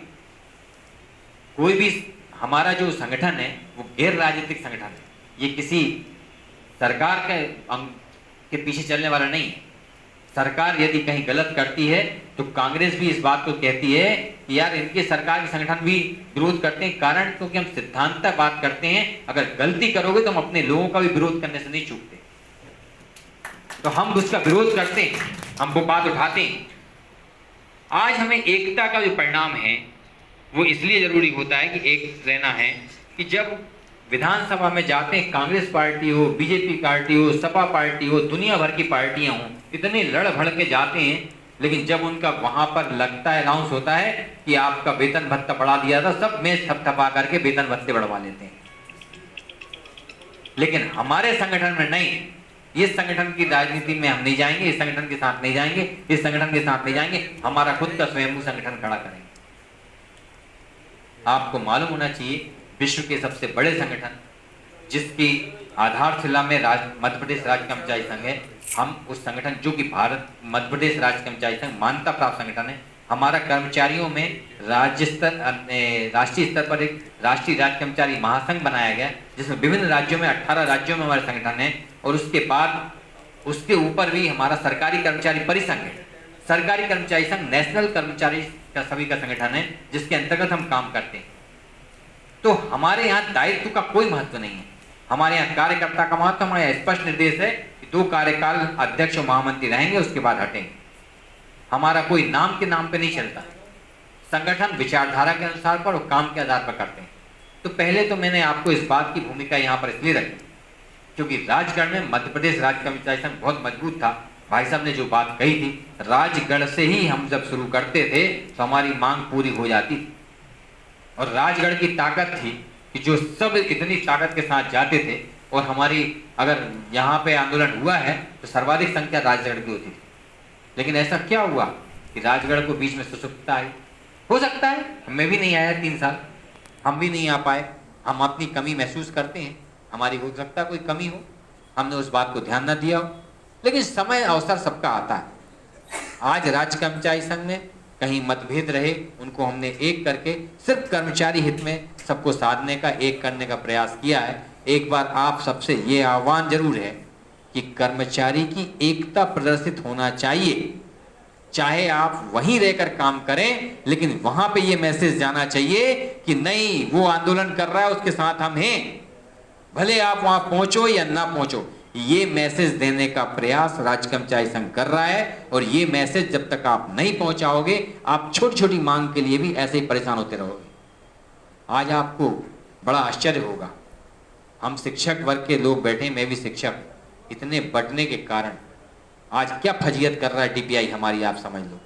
कोई भी हमारा जो संगठन है वो गैर राजनीतिक संगठन है, ये किसी सरकार के पीछे चलने वाला नहीं है। सरकार यदि कहीं गलत करती है तो कांग्रेस भी इस बात को कहती है कि यार इनके सरकार के संगठन भी विरोध करते हैं। कारण क्योंकि हम सिद्धांत बात करते हैं, अगर गलती करोगे तो हम अपने लोगों का भी विरोध करने से नहीं चूकते, तो हम उसका विरोध करते हैं, हम वो बात उठाते हैं। आज हमें एकता का जो परिणाम है वो इसलिए जरूरी होता है कि एक रहना है कि जब विधानसभा में जाते हैं, कांग्रेस पार्टी हो, बीजेपी पार्टी हो, सपा पार्टी हो, दुनिया भर की पार्टियां हों, इतने लड़ भड़ के जाते हैं, लेकिन जब उनका वहां पर लगता है, अनाउंस होता है कि आपका वेतन भत्ता बढ़ा दिया था, सब मेज थपथपा करके वेतन भत्ते बढ़वा लेते हैं। लेकिन हमारे संगठन में नहीं, इस संगठन की राजनीति में हम नहीं जाएंगे, इस संगठन के साथ नहीं जाएंगे, इस संगठन के साथ नहीं जाएंगे, हमारा खुद का स्वयं संगठन खड़ा करेंगे। आपको मालूम होना चाहिए विश्व के सबसे बड़े संगठन जिसकी आधारशिला में मध्य प्रदेश राज्य कर्मचारी संघ है, हम उस संगठन जो कि भारत मध्य प्रदेश राज्य कर्मचारी संघ मान्यता प्राप्त संगठन है, हमारा कर्मचारियों में राष्ट्रीय स्तर पर एक राष्ट्रीय राज्य कर्मचारी महासंघ बनाया गया, जिसमें विभिन्न राज्यों में 18 राज्यों में हमारे संगठन है। और उसके बाद उसके ऊपर भी हमारा सरकारी कर्मचारी परिसंघ है। सरकारी कर्मचारी संघ नेशनल कर्मचारी का सभी का संगठन है, जिसके अंतर्गत हम काम करते हैं। तो हमारे यहाँ दायित्व का कोई महत्व नहीं है, हमारे यहाँ कार्यकर्ता का महत्व। हमारे यहाँ स्पष्ट निर्देश है कि 2 कार्यकाल अध्यक्ष और महामंत्री रहेंगे, उसके बाद हटेंगे। हमारा कोई नाम के नाम पे नहीं चलता, संगठन विचारधारा के अनुसार पर और काम के आधार पर करते हैं। तो पहले तो मैंने आपको इस बात की भूमिका यहाँ पर इसलिए रखी क्योंकि राजगढ़ में मध्य प्रदेश राज्य कर्मचारी संघ बहुत मजबूत था। भाई साहब ने जो बात कही थी, राजगढ़ से ही हम जब शुरू करते थे तो हमारी मांग पूरी हो जाती थी। और राजगढ़ की ताकत थी कि जो सब इतनी ताकत के साथ जाते थे और हमारी अगर यहाँ पे आंदोलन हुआ है तो सर्वाधिक संख्या राजगढ़ की होती थी। लेकिन ऐसा क्या हुआ कि राजगढ़ को बीच में सुसुप्तता आई। हो सकता है मैं भी नहीं आया 3 साल, हम भी नहीं आ पाए, हम अपनी कमी महसूस करते हैं, हमारी हो सकता है कोई कमी हो, हमने उस बात को ध्यान न दिया हो, लेकिन समय अवसर सबका आता है। आज राज्य कर्मचारी संघ में कहीं मतभेद रहे, उनको हमने एक करके सिर्फ कर्मचारी हित में सबको साधने का, एक करने का प्रयास किया है। एक बार आप सबसे ये आह्वान जरूर है कि कर्मचारी की एकता प्रदर्शित होना चाहिए। चाहे आप वहीं रहकर काम करें, लेकिन वहां पे ये मैसेज जाना चाहिए कि नहीं, वो आंदोलन कर रहा है, उसके साथ हम हैं, भले आप वहां पहुंचो या ना पहुंचो। ये मैसेज देने का प्रयास राज्य कर्मचारी संघ कर रहा है। और ये मैसेज जब तक आप नहीं पहुंचाओगे, आप छोटी छोटी मांग के लिए भी ऐसे ही परेशान होते रहोगे। आज आपको बड़ा आश्चर्य होगा, हम शिक्षक वर्ग के लोग बैठे, मैं भी शिक्षक, इतने बढ़ने के कारण आज क्या फजीयत कर रहा है टीपीआई हमारी, आप समझ लो।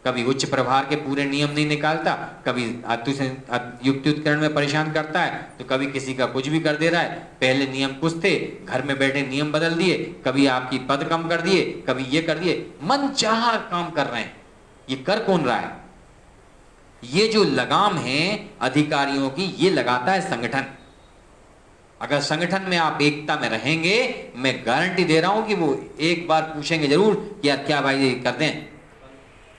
कभी उच्च प्रभार के पूरे नियम नहीं निकालता, कभी युक्तियुक्तकरण में परेशान करता है, तो कभी किसी का कुछ भी कर दे रहा है। पहले नियम कुछ थे, घर में बैठे नियम बदल दिए, कभी आपकी पद कम कर दिए, कभी ये कर दिए, मन चाहा काम कर रहे हैं। ये कर कौन रहा है? ये जो लगाम है अधिकारियों की, ये लगाता है संगठन। अगर संगठन में आप एकता में रहेंगे, मैं गारंटी दे रहा हूं कि वो एक बार पूछेंगे जरूर कि यार क्या भाई ये कर दें।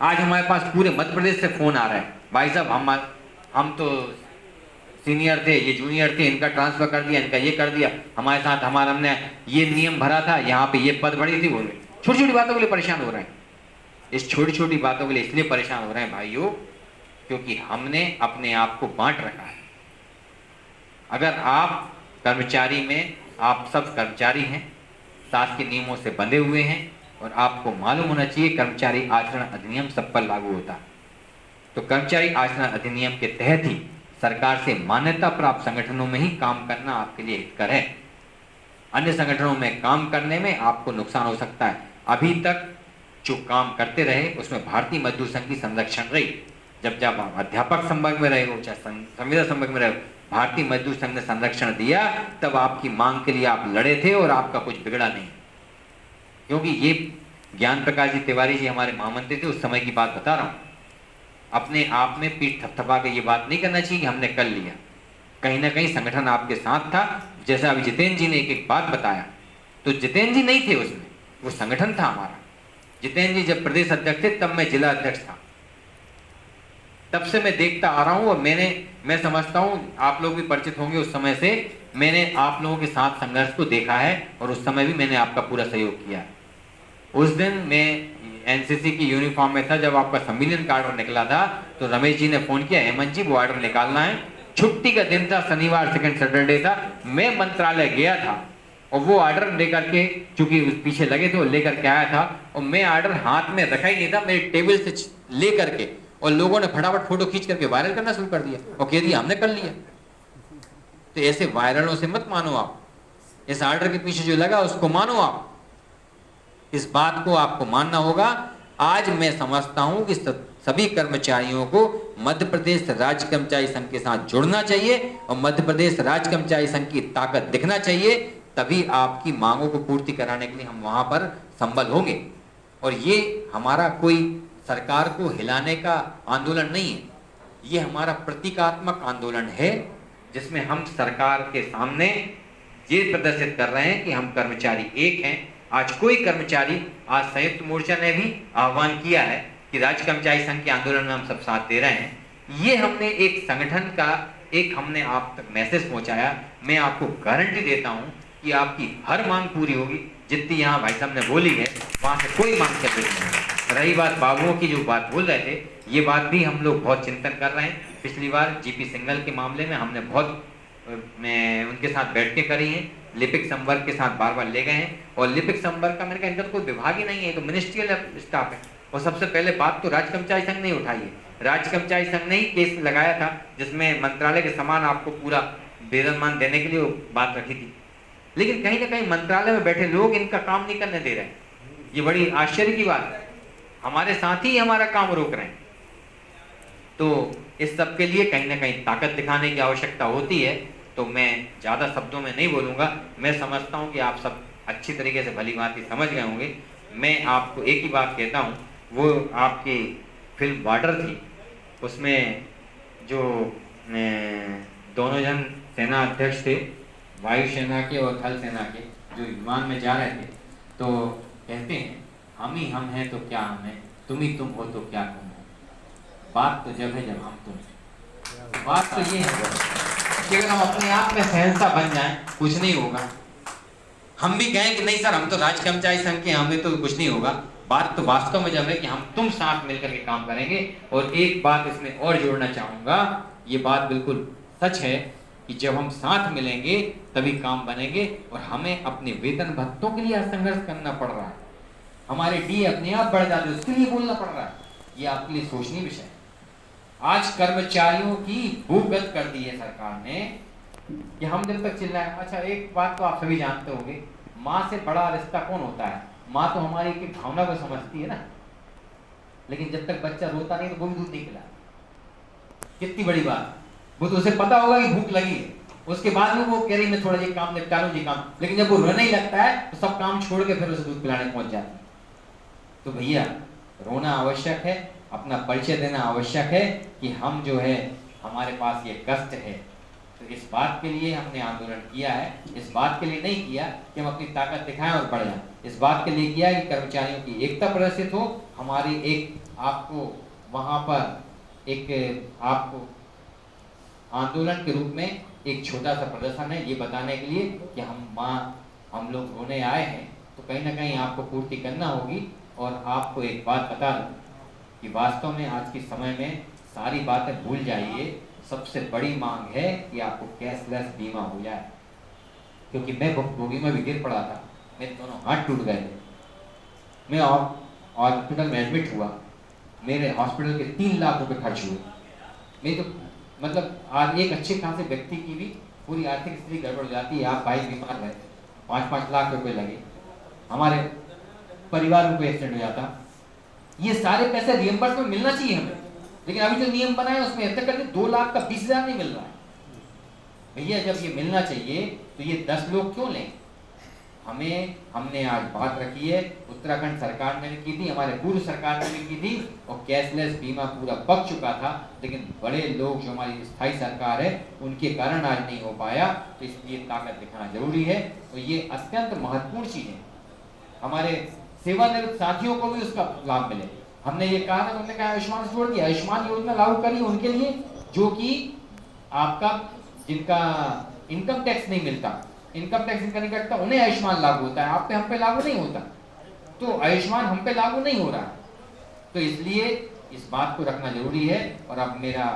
आज हमारे पास पूरे मध्य प्रदेश से फोन आ रहा है, भाई साहब हम तो सीनियर थे, ये जूनियर थे, इनका ट्रांसफर कर दिया, इनका ये कर दिया, हमारे साथ हमने ये नियम भरा था, यहाँ पे ये पद बढ़ी थी। बोल रहे छोटी छोटी बातों के लिए परेशान हो रहे हैं। इस छोटी छोटी बातों के लिए इसलिए परेशान हो रहे हैं भाइयों, क्योंकि हमने अपने आप को बांट रखा है। अगर आप कर्मचारी में, आप सब कर्मचारी हैं, शासन के नियमों से बंधे हुए हैं, और आपको मालूम होना चाहिए कर्मचारी आचरण अधिनियम सब पर लागू होता है। तो कर्मचारी आचरण अधिनियम के तहत ही सरकार से मान्यता प्राप्त संगठनों में ही काम करना आपके लिए हितकर है। अन्य संगठनों में काम करने में आपको नुकसान हो सकता है। अभी तक जो काम करते रहे उसमें भारतीय मजदूर संघ की संरक्षण रही। जब आप अध्यापक संवर्ग में रहे हो, चाहे संविदा संवर्ग में रहे हो, भारतीय मजदूर संघ ने संरक्षण दिया, तब आपकी मांग के लिए आप लड़े थे और आपका कुछ बिगड़ा नहीं। क्योंकि ये ज्ञान प्रकाश जी तिवारी जी हमारे महामंत्री थे, उस समय की बात बता रहा हूँ। अपने आप में पीठ थपथपा के ये बात नहीं करना चाहिए कि हमने कर लिया। कहीं ना कहीं संगठन आपके साथ था। जैसा अभी जितेंद्र जी ने एक बात बताया, तो जितेंद्र जी नहीं थे उसमें, वो संगठन था हमारा। जितेंद्र जी जब प्रदेश अध्यक्ष थे तब मैं जिला अध्यक्ष था। तब से मैं देखता आ रहा हूँ और मैं समझता हूँ आप लोग भी परिचित होंगे, उस समय से मैंने आप लोगों के साथ संघर्ष को देखा है और उस समय भी मैंने आपका पूरा सहयोग किया। उस दिन मैं एनसीसी की यूनिफॉर्म में था, जब आपका सम्मिलन का ऑर्डर निकला था तो रमेश जी ने फोन किया, हेमंत जी वो ऑर्डर निकालना है। छुट्टी का दिन था, शनिवार, सेकंड सैटरडे था। मैं मंत्रालय गया था और वो ऑर्डर लेकर के, चूंकि पीछे लगे थे, वो लेकर के आया था और मैं ऑर्डर हाथ में रखा ही नहीं था, मेरे टेबल से ले करके, और लोगों ने फटाफट फोटो खींच करके वायरल करना शुरू कर दिया और कह दिया हमने कर लिया। तो ऐसे वायरलों से मत मानो आप, इस ऑर्डर के पीछे जो लगा उसको मानो आप। इस बात को आपको मानना होगा। आज मैं समझता हूं कि सभी कर्मचारियों को मध्य प्रदेश राज्य कर्मचारी संघ के साथ जुड़ना चाहिए और मध्य प्रदेश राज्य कर्मचारी संघ की ताकत दिखना चाहिए, तभी आपकी मांगों को पूर्ति कराने के लिए हम वहां पर संबल होंगे। और ये हमारा कोई सरकार को हिलाने का आंदोलन नहीं है, ये हमारा प्रतीकात्मक आंदोलन है, जिसमें हम सरकार के सामने ये प्रदर्शित कर रहे हैं कि हम कर्मचारी एक हैं। आज कोई कर्मचारी, आज संयुक्त मोर्चा ने भी आह्वान किया है कि राज्य कर्मचारी संघ के आंदोलन में हम सब साथ दे रहे हैं। ये हमने एक संगठन का हमने आप तक मैसेज पहुंचाया। मैं आपको गारंटी देता हूं कि आपकी हर मांग पूरी होगी। जितनी यहाँ भाई साहब ने बोली है वहां से कोई मांग चल रही नहीं। रही बात बाबुओं की, जो बात बोल रहे थे, ये बात भी हम लोग बहुत चिंतन कर रहे हैं। पिछली बार जीपी सिंघल के मामले में हमने बहुत उनके साथ बैठकें करी हैं, लिपिक संवर्ग के साथ बार बार ले गए हैं। और लिपिक संवर्ग का मैंने कहा इनका तो कोई विभाग ही नहीं है, तो मिनिस्ट्रियल स्टाफ है। और सबसे पहले बात तो राज्य कर्मचारी संघ ने उठाई है। राज्य कर्मचारी संघ ने ही केस लगाया था, जिसमें मंत्रालय के समान आपको पूरा वेतनमान देने के लिए वो बात रखी थी। लेकिन कहीं ना कहीं मंत्रालय में बैठे लोग इनका काम नहीं करने दे रहे हैं। ये बड़ी आश्चर्य की बात है, हमारे साथ ही हमारा काम रोक रहे हैं। तो इस सब के लिए कहीं ना कहीं ताकत दिखाने की आवश्यकता होती है। तो मैं ज़्यादा शब्दों में नहीं बोलूँगा। मैं समझता हूँ कि आप सब अच्छी तरीके से भली भांति समझ गए होंगे। मैं आपको एक ही बात कहता हूँ, वो आपकी फिल्म बॉर्डर थी, उसमें जो दोनों जन सेना अध्यक्ष थे, वायुसेना के और थल सेना के, जो विमान में जा रहे थे, तो कहते हैं हम ही हम हैं तो क्या हम हैं, तुम ही तुम हो तो क्या तुम हो। बात तो जब है जब हम तुम हैं। बात तो ये है कि अगर हम अपने आप में सहनता बन जाएं, कुछ नहीं होगा। हम भी कहें कि नहीं सर हम तो राज्य कर्मचारी संघ के, हमें तो कुछ नहीं होगा। बात तो वास्तव में जब है कि हम तुम साथ मिलकर के काम करेंगे। और एक बात इसमें और जोड़ना चाहूँगा, ये बात बिल्कुल सच है कि जब हम साथ मिलेंगे तभी काम बनेंगे। और हमें अपने वेतन भत्तों के लिए संघर्ष करना पड़ रहा है, हमारे डी अपने आप बढ़ जाते हैं, उसके लिए बोलना पड़ रहा है। ये आपके लिए सोचनीय विषय है। आज कर्मचारियों की भूगत कर दी है सरकार ने कि हम जब तक चिल्लाएं। अच्छा, एक बात तो आप सभी जानते होंगे, माँ से बड़ा रिश्ता कौन होता है? माँ तो हमारी की भावना को समझती है ना, लेकिन जब तक बच्चा रोता नहीं तो वो भी दूध नहीं पिला। कितनी बड़ी बात। वो तो उसे पता होगा कि भूख लगी है, उसके बाद में वो कह रही मैं थोड़ा ये काम निपटा लूं, ये काम। लेकिन जब वो रोने ही लगता है तो सब काम छोड़ के फिर उसे दूध पिलाने पहुंच जाती है। तो भैया रोना आवश्यक है, अपना परिचय देना आवश्यक है कि हम जो है हमारे पास ये कष्ट है। तो इस बात के लिए हमने आंदोलन किया है। इस बात के लिए नहीं किया कि हम अपनी ताकत दिखाएं और बढ़ जाएं। इस बात के लिए किया है कि कर्मचारियों की एकता प्रदर्शित हो। हमारी एक आपको वहाँ पर एक आपको आंदोलन के रूप में एक छोटा सा प्रदर्शन है, ये बताने के लिए कि हम लोग रोने आए हैं। तो कहीं ना कहीं आपको पूर्ति करना होगी। और आपको एक बात बता दूं कि वास्तव में आज के समय में सारी बातें भूल जाइए। सबसे बड़ी मांग है कि आपको कैशलेस बीमा हो जाए, क्योंकि मैं भुखभोगी में भी गिर पड़ा था, मेरे दोनों हाथ टूट गए थे। मैं हॉस्पिटल में एडमिट हुआ, मेरे हॉस्पिटल के 3 लाख रुपए खर्च हुए। मैं तो मतलब आज एक अच्छे खासे व्यक्ति की भी पूरी आर्थिक स्थिति गड़बड़ हो जाती है। आप भाई बीमार रहे, 5-5 लाख रुपए लगे, हमारे परिवार को एक्सीडेंट हो जाता। ये सारे पैसे रियम्बर्स में मिलना चाहिए हमें, लेकिन अभी जो नियम बनाए उसमें अब तक करके 2 लाख का 20,000 नहीं मिल रहा है। भैया जब ये मिलना चाहिए तो ये 10 लोग क्यों लें? हमने आज बात रखी है, उत्तराखंड सरकार ने भी की थी, हमारे पूर्व सरकार ने भी की थी, और कैशलेस बीमा पूरा पक चुका था। लेकिन बड़े लोग जो हमारी स्थायी सरकार है उनके कारण आज नहीं हो पाया। तो इसलिए ताकत दिखाना जरूरी है। तो ये अत्यंत महत्वपूर्ण चीज है, हमारे सेवानिवृत्त साथियों को भी उसका लाभ मिले। हमने ये कहा था, उन्होंने कहा आयुष्मान से जोड़ दिया, आयुष्मान योजना लागू करी उनके लिए जो कि आपका जिनका इनकम टैक्स नहीं मिलता, इनकम टैक्स इनका नहीं कटता, उन्हें आयुष्मान लागू होता है, आप पे हम पे लागू नहीं होता। तो आयुष्मान हम पे लागू नहीं हो रहा। तो इसलिए इस बात को रखना जरूरी है। और अब मेरा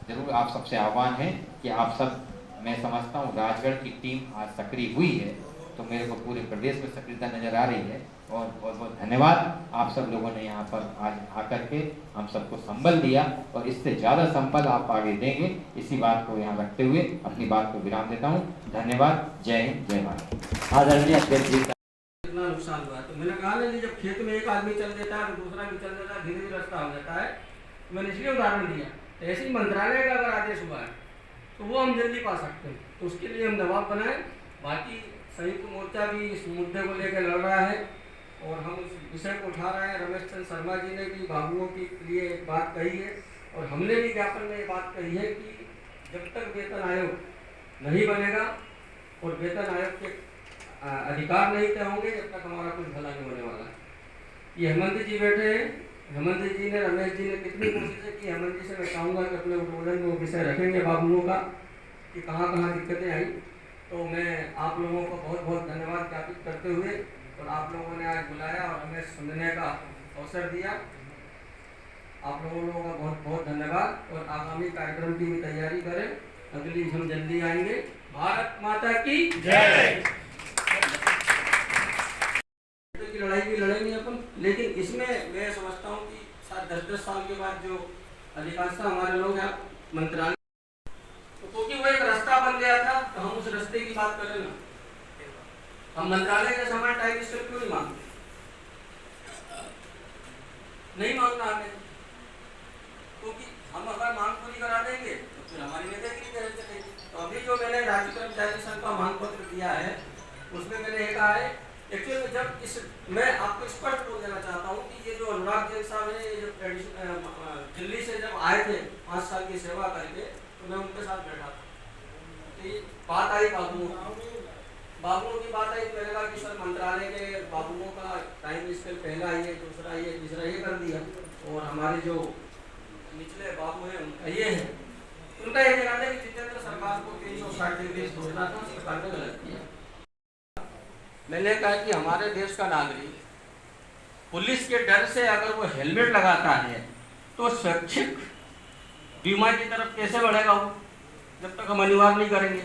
जरूर आप सबसे आह्वान है कि आप सब, मैं समझता हूँ राजगढ़ की टीम आज सक्रिय हुई है, तो मेरे को पूरे प्रदेश में सक्रियता नजर आ रही है। और बहुत बहुत धन्यवाद आप सब लोगों ने यहाँ पर आज आकर के हम सबको संबल दिया, और इससे ज़्यादा संबल आप आगे देंगे, इसी बात को यहाँ रखते हुए अपनी बात को विराम देता हूँ। धन्यवाद। जय हिंद, जय भारत। आदरणीय अध्यक्ष जी, कितना नुकसान हुआ। तो मैंने कहा ना, जब खेत में एक आदमी चल देता है तो दूसरा भी चल देता है, धीरे धीरे रास्ता हो जाता है। तो मैंने इसलिए उदाहरण दिया। तो ऐसे ही मंत्रालय का अगर आदेश हुआ है तो वो हम जल्दी पा सकते हैं। तो उसके लिए हम दबाव बनाएं। बाकी संयुक्त मोर्चा भी इस मुद्दे को लेकर लड़ रहा है और हम उस विषय को उठा रहे हैं। रमेश चंद्र शर्मा जी ने भी बाबुओं के लिए एक बात कही है, और हमने भी ज्ञापन में ये बात कही है कि जब तक वेतन आयोग नहीं बनेगा और वेतन आयोग के अधिकार नहीं तय होंगे, जब तक हमारा कुछ भला नहीं होने वाला। ये हेमंत जी बैठे हैं, हेमंत जी ने, रमेश जी ने कितनी कोशिशें की। हेमंत जी से मैं चाहूँगा कि अपने उद्बोधन में वो विषय रखेंगे बाबुओं का कि कहाँ कहाँ दिक्कतें आई। तो मैं आप लोगों को बहुत बहुत धन्यवाद ज्ञापित करते हुए, और आप लोगों ने आज बुलाया और हमें सुनने का अवसर दिया, आप लोगों का बहुत बहुत धन्यवाद। और आगामी कार्यक्रम की भी तैयारी करें, अगली हम जल्दी आएंगे। भारत माता की जय। की लड़ाई भी लड़ेंगे अपन, लेकिन इसमें मैं समझता हूँ कि शायद 10-10 साल के बाद जो अधिकांशतः हमारे लोग यहाँ मंत्रालय, तो क्योंकि वो एक रास्ता बन गया था तो हम उस रास्ते की बात करें ना। हम मंत्रालय के समान टाइम स्केल क्यों नहीं मांगते? नहीं मांगना हमें, क्योंकि हम अगर मांग पूरी करा देंगे तो फिर हमारी नेतागिरी कैसे चलेगी। तो अभी जो मैंने राज्य कर्मचारी संघ का मांग पत्र दिया है उसमें मैंने ये कहा है, एक्चुअली जब इस मैं आपको स्पष्ट बोल देना चाहता हूँ कि ये जो अनुराग जैन साहब है, ये जब दिल्ली से जब आए थे 5 साल की सेवा करके, तो मैं उनके साथ बैठा था। तो बात आई बाबुओं की बात आई, तो मैंने कहा कि सर मंत्रालय के बाबुओं का टाइम स्केल पहला ये, दूसरा ये, तीसरा ये कर दिया, और हमारे जो निचले बाबू हैं उनका ये है। उनका ये कहना है कि जितेंद्र सरकार को 360 डिग्री सोचना था, सरकार ने गलत किया। मैंने कहा कि हमारे देश का नागरिक पुलिस के डर से अगर वो हेलमेट लगाता है तो स्वैच्छिक बीमा की तरफ कैसे बढ़ेगा वो, जब तक हम अनिवार्य नहीं करेंगे।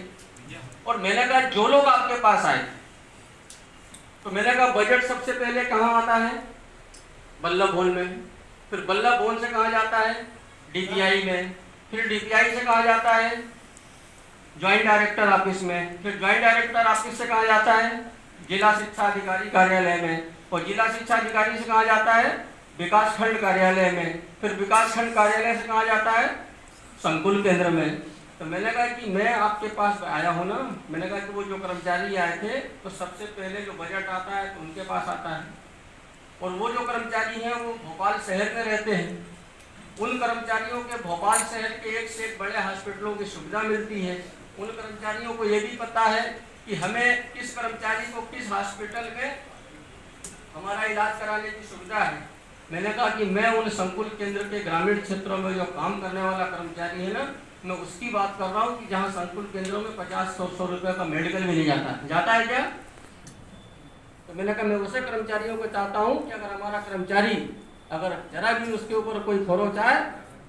और मैंने कहा जो लोग आपके पास आए, तो मैंने कहा बजट सबसे पहले कहाँ आता है? बल्लभ भवन में, फिर बल्लभ भवन से कहाँ जाता है? डीपीआई में, फिर डीपीआई से कहाँ जाता है? ज्वाइंट डायरेक्टर ऑफिस में, फिर ज्वाइंट डायरेक्टर ऑफिस से कहाँ जाता है? जिला शिक्षा अधिकारी कार्यालय में, और जिला शिक्षा अधिकारी से कहाँ जाता है? विकास खंड कार्यालय में, फिर विकास खंड कार्यालय से कहाँ जाता है? संकुल केंद्र में। तो मैंने कहा कि मैं आपके पास आया हूँ ना, मैंने कहा कि वो जो कर्मचारी आए थे तो सबसे पहले जो बजट आता है तो उनके पास आता है, और वो जो कर्मचारी हैं वो भोपाल शहर में रहते हैं। उन कर्मचारियों के भोपाल शहर के एक से एक बड़े हॉस्पिटलों की सुविधा मिलती है। उन कर्मचारियों को ये भी पता है कि हमें किस कर्मचारी को किस हॉस्पिटल में हमारा इलाज कराने की सुविधा है। मैंने कहा कि मैं उन संकुल केंद्र के ग्रामीण क्षेत्रों में जो काम करने वाला कर्मचारी है ना, मैं उसकी बात कर रहा हूँ कि जहाँ संकुल केंद्रों में 50-100 रुपये का मेडिकल भी नहीं जाता है क्या? तो मैंने कहा मैं उसे कर्मचारियों को चाहता हूँ कि अगर हमारा कर्मचारी अगर जरा भी उसके ऊपर कोई खरोच आए,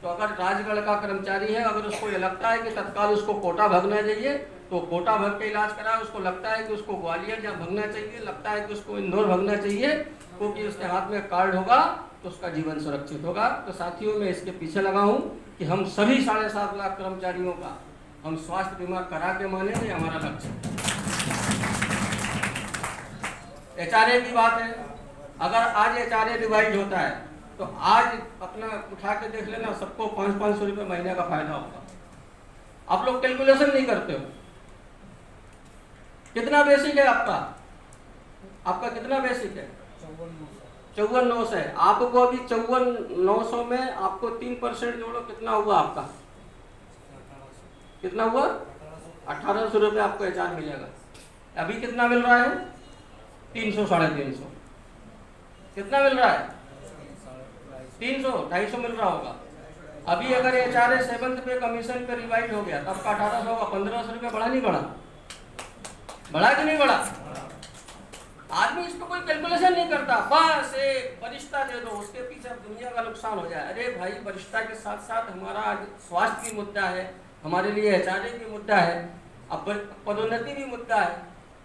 तो अगर राजगढ़ का कर्मचारी है, अगर उसको ये लगता है कि तत्काल उसको कोटा भागना चाहिए तो कोटा भाग के इलाज कराए, उसको लगता है कि उसको ग्वालियर जहाँ भागना चाहिए, लगता है कि उसको इंदौर भागना चाहिए, क्योंकि उसके हाथ में कार्ड होगा तो उसका जीवन सुरक्षित होगा। तो साथियों मैं इसके पीछे लगा हूँ कि हम सभी 7.5 लाख कर्मचारियों का हम स्वास्थ्य बीमा करा के माने, ये हमारा लक्ष्य है। HRA की बात है, अगर आज HRA डिवाइड होता है तो आज अपना उठा के देख लेना, सबको 500-500 रुपये महीने का फायदा होगा। आप लोग कैलकुलेशन नहीं करते हो, कितना बेसिक है आपका कितना बेसिक है? 54,900 है। आपको अभी 54,900 में आपको 3% जोड़ो, कितना हुआ आपका? कितना हुआ? 1800 रुपये आपको HR मिलेगा। अभी कितना मिल रहा है? 300-350। कितना मिल रहा है? 300-250 मिल रहा होगा। अभी अगर HRA 7th पे कमीशन पे रिवाइड हो गया तब का 1800 होगा। 1500 रुपये बढ़ा नहीं बढ़ा? बढ़ा कि नहीं बढ़ा? आदमी इस पर कोई कैलकुलेशन नहीं करता, बस एक वरिष्ठता दे दो, उसके पीछे अब दुनिया का नुकसान हो जाए। अरे भाई, वरिष्ठता के साथ साथ हमारा आज स्वास्थ्य की मुद्दा है, हमारे लिए HRA की मुद्दा है, अब पदोन्नति भी मुद्दा है।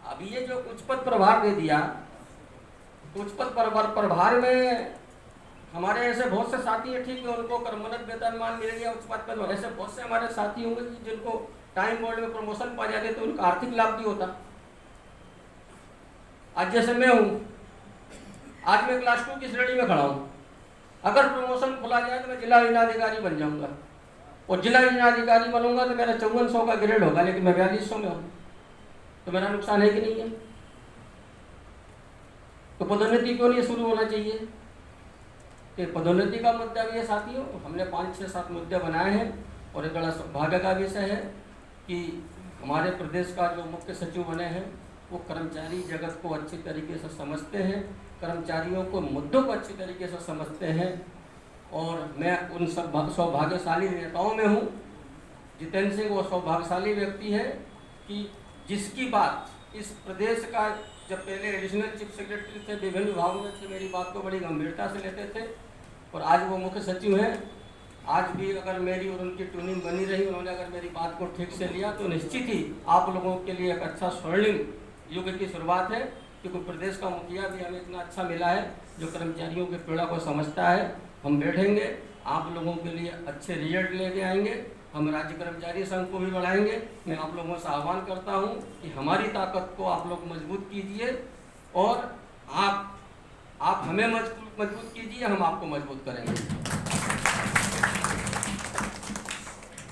अभी ये जो उच्च पद प्रभार दे दिया, उच्च पद प्रभार में हमारे ऐसे बहुत से साथी हैं, ठीक है, उनको कर्मोन्नत वेतनमान मिल गया उच्च पद पर, ऐसे बहुत से हमारे साथी होंगे जिनको टाइम बोर्ड में प्रमोशन पा जाते तो उनका आर्थिक लाभ भी होता। आज जैसे मैं हूँ, आज मैं क्लास 2 की श्रेणी में खड़ा हूँ, अगर प्रमोशन खुला जाए तो मैं जिला योजनाधिकारी बन जाऊँगा, और जिला योजनाधिकारी बनूंगा तो मेरा 5400 का ग्रेड होगा, लेकिन मैं 4200 में हूँ, तो मेरा नुकसान है कि नहीं है? तो पदोन्नति क्यों नहीं शुरू होना चाहिए? कि पदोन्नति का मुद्दा भी है साथियों। हमने 5-6-7 मुद्दे बनाए हैं, और एक बड़ा सौभाग्य का विषय है कि हमारे प्रदेश का जो मुख्य सचिव बने हैं वो कर्मचारी जगत को अच्छी तरीके से समझते हैं, कर्मचारियों को मुद्दों को अच्छी तरीके से समझते हैं, और मैं उन सब सौभाग्यशाली नेताओं में हूँ। जितेंद्र सिंह वो सौभाग्यशाली व्यक्ति है कि जिसकी बात इस प्रदेश का, जब पहले एडिशनल चीफ सेक्रेटरी थे, विभिन्न विभागों में थे, मेरी बात को बड़ी गंभीरता से लेते थे, और आज वो मुख्य सचिव हैं। आज भी अगर मेरी और उनकी ट्यूनिंग बनी रही, उन्होंने अगर मेरी बात को ठीक से लिया, तो निश्चित ही आप लोगों के लिए एक अच्छा स्वर्णिम युग की शुरुआत है, क्योंकि प्रदेश का मुखिया भी हमें इतना अच्छा मिला है जो कर्मचारियों के पीड़ा को समझता है। हम बैठेंगे, आप लोगों के लिए अच्छे रिजल्ट लेके आएंगे। हम राज्य कर्मचारी संघ को भी बढ़ाएंगे। मैं आप लोगों से आह्वान करता हूं कि हमारी ताकत को आप लोग मजबूत कीजिए और आप हमें मजबूत कीजिए, हम आपको मजबूत करेंगे।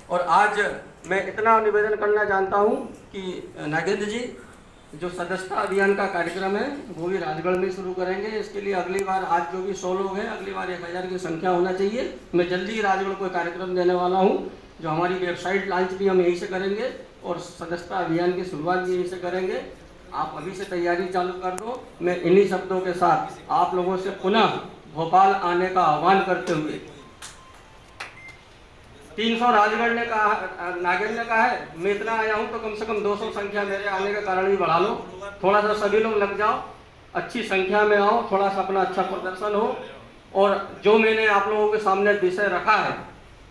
और आज मैं इतना निवेदन करना चाहता हूं कि नागेंद्र जी जो सदस्यता अभियान का कार्यक्रम है वो भी राजगढ़ में शुरू करेंगे। इसके लिए अगली बार आज जो भी 100 लोग हैं, अगली बार 1000 की संख्या होना चाहिए। मैं जल्दी ही राजगढ़ को कार्यक्रम देने वाला हूं, जो हमारी वेबसाइट लॉन्च भी हम यहीं से करेंगे और सदस्यता अभियान की शुरुआत भी यहीं से करेंगे। आप अभी से तैयारी चालू कर दो। मैं इन्हीं शब्दों के साथ आप लोगों से पुनः भोपाल आने का आह्वान करते हुए 300 राजगढ़ ने कहा, नागेंद्र ने कहा है, मैं इतना आया हूँ तो कम से कम 200 संख्या मेरे आने के कारण भी बढ़ा लो। थोड़ा सा सभी लोग लग जाओ, अच्छी संख्या में आओ, थोड़ा सा अपना अच्छा प्रदर्शन हो और जो मैंने आप लोगों के सामने विषय रखा है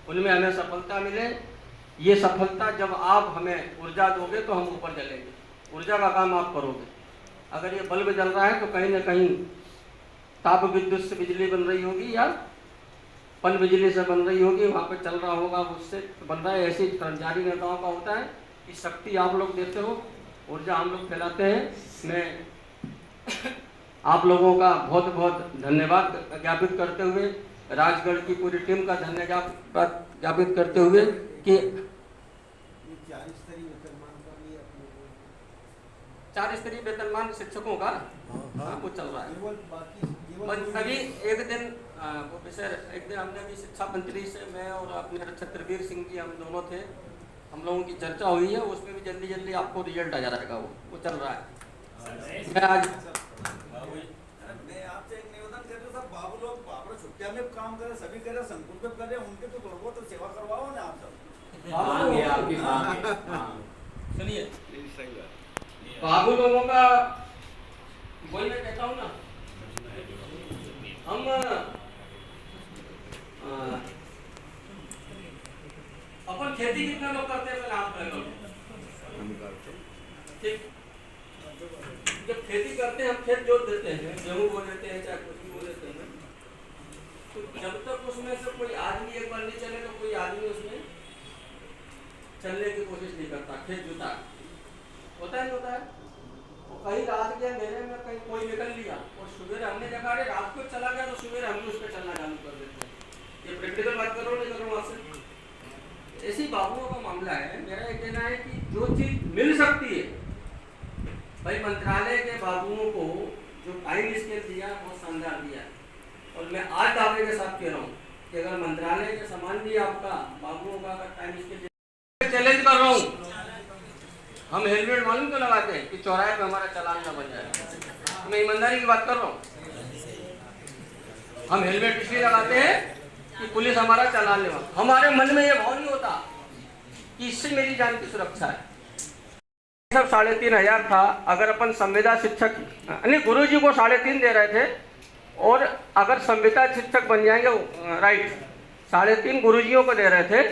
उनमें हमें सफलता मिले। ये सफलता जब आप हमें ऊर्जा दोगे तो हम ऊपर चलेंगे। ऊर्जा का काम आप करोगे। अगर ये बल्ब जल रहा है तो कहीं ना कहीं ताप विद्युत से बिजली बन रही होगी या पन बिजली से बन रही होगी, वहाँ पे चल रहा होगा, उससे बन रहा है। ऐसे कर्मचारी नेताओं का होता है कि शक्ति आप लोग देते हो, ऊर्जा हम लोग फैलाते हैं। मैं आप लोगों का बहुत बहुत धन्यवाद ज्ञापित करते हुए, राजगढ़ की पूरी टीम का धन्यवाद ज्ञापित करते हुए कि 4 स्तरीय वेतनमान शिक्षकों का वो चल रहा है। अभी एक दिन वो विषय एक दिन हमने भी शिक्षा मंत्री से, मैं और अपने छत्रवीर सिंह जी, हम दोनों थे, हम लोगों की चर्चा हुई है। उसमें भी जल्दी जल्दी आपको रिजल्ट आ जाएगा। वो चल रहा है। मैं आज मैं आपसे एक निवेदन कर रहा था, बाबू लोग छुट्टियां में काम करे, सभी करे, संकुल पे करे, उनके तो थोड़ा बहुत सेवा करवाओ ना आप सब। सुनिए, बाबू लोगों का वही मैं कहता हूँ ना, हम अपन खेती कितना लोग करते हैं, पहले आप करो। ठीक, जब खेती करते हैं हम खेत जोत देते हैं, गेहूँ बो देते हैं, चाहे कुछ भी बो देते हैं, तो जब तक उसमें से कोई आदमी एक बार नहीं चले तो कोई आदमी उसमें चलने की कोशिश नहीं करता। खेत जोता होता है, होता है। तो कहीं रात के अंधेरे में कहीं कोई निकल लिया और सुबह हमने देखा अरे रात को चला गया, तो सुबह हम भी उस पर चलना चालू कर देते हैं। ये प्रैक्टिकल बात कर रहा हूँ, नहीं कर रहा हूँ आपसे। ऐसी बाबुओं का मामला है। मेरा ये कहना है कि जो चीज मिल सकती है, भाई मंत्रालय के बाबुओं को जो टाइम स्केल दिया बहुत शानदार दिया। और मैं आज दावे के साथ कह रहा हूँ कि अगर मंत्रालय के समान भी आपका बाबुओं का अगर टाइम स्केल, चैलेंज कर रहा हूँ, हम हेलमेट मालूम क्यों लगाते हैं कि चौराहे पे हमारा चालान ना बन जाए। मैं ईमानदारी की बात कर रहा हूँ। हम हेलमेट इसलिए लगाते हैं कि पुलिस हमारा चालान ले। हमारे मन में ये भाव नहीं होता कि इससे मेरी जान की सुरक्षा है। सब 3500 था। अगर अपन संविदा शिक्षक, नहीं, गुरुजी को 3.5 दे रहे थे और अगर संविदा शिक्षक बन जाएंगे, राइट, 3.5 गुरुजियों को दे रहे थे।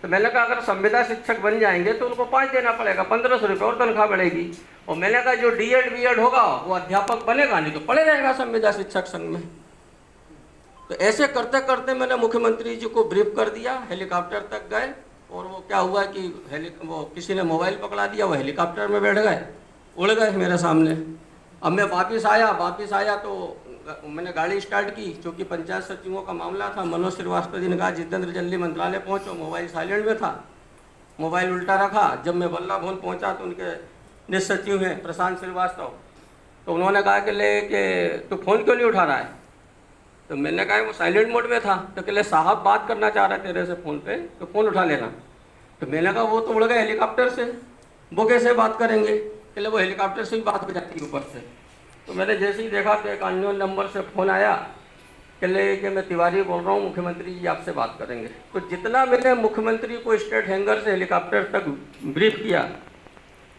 तो मैंने कहा अगर संविदा शिक्षक बन जाएंगे तो उनको 5 देना पड़ेगा, 1500 रुपये और तनख्वाह बढ़ेगी। और मैंने कहा जो डीएड बीएड होगा वो अध्यापक बनेगा, नहीं तो पढ़े रहेगा संविदा शिक्षक संघ में। तो ऐसे करते करते मैंने मुख्यमंत्री जी को ब्रीफ कर दिया, हेलीकॉप्टर तक गए। और वो क्या हुआ कि वो किसी ने मोबाइल पकड़ा दिया, वो हेलीकॉप्टर में बैठ गए, उड़ गए मेरे सामने। अब मैं वापस आया तो मैंने गाड़ी स्टार्ट की, क्योंकि पंचायत सचिवों का मामला था। मनोज श्रीवास्तव जी ने कहा जितेंद्र जल्दी मंत्रालय पहुंचो, मोबाइल साइलेंट में था, मोबाइल उल्टा रखा। जब मैं बल्ला भवन पहुंचा तो उनके निज सचिव हैं प्रशांत श्रीवास्तव, तो उन्होंने कहा कि तू फ़ोन क्यों नहीं उठा रहा है। तो मैंने कहा वो साइलेंट मोड में था। तो कहले साहब बात करना चाह रहे तेरे से फ़ोन पे, तो फ़ोन उठा लेना। तो मैंने कहा वो तो उड़ गए हेलीकॉप्टर से, वो कैसे बात करेंगे। कहले वो हेलीकॉप्टर से ही बात हो जाती है ऊपर से। तो मैंने जैसे ही देखा तो एक अननोन नंबर से फ़ोन आया, कहले कि मैं तिवारी बोल रहा हूँ, मुख्यमंत्री जी आपसे बात करेंगे। तो जितना मैंने मुख्यमंत्री को स्टेट हैंगर से हेलीकॉप्टर तक ब्रीफ किया,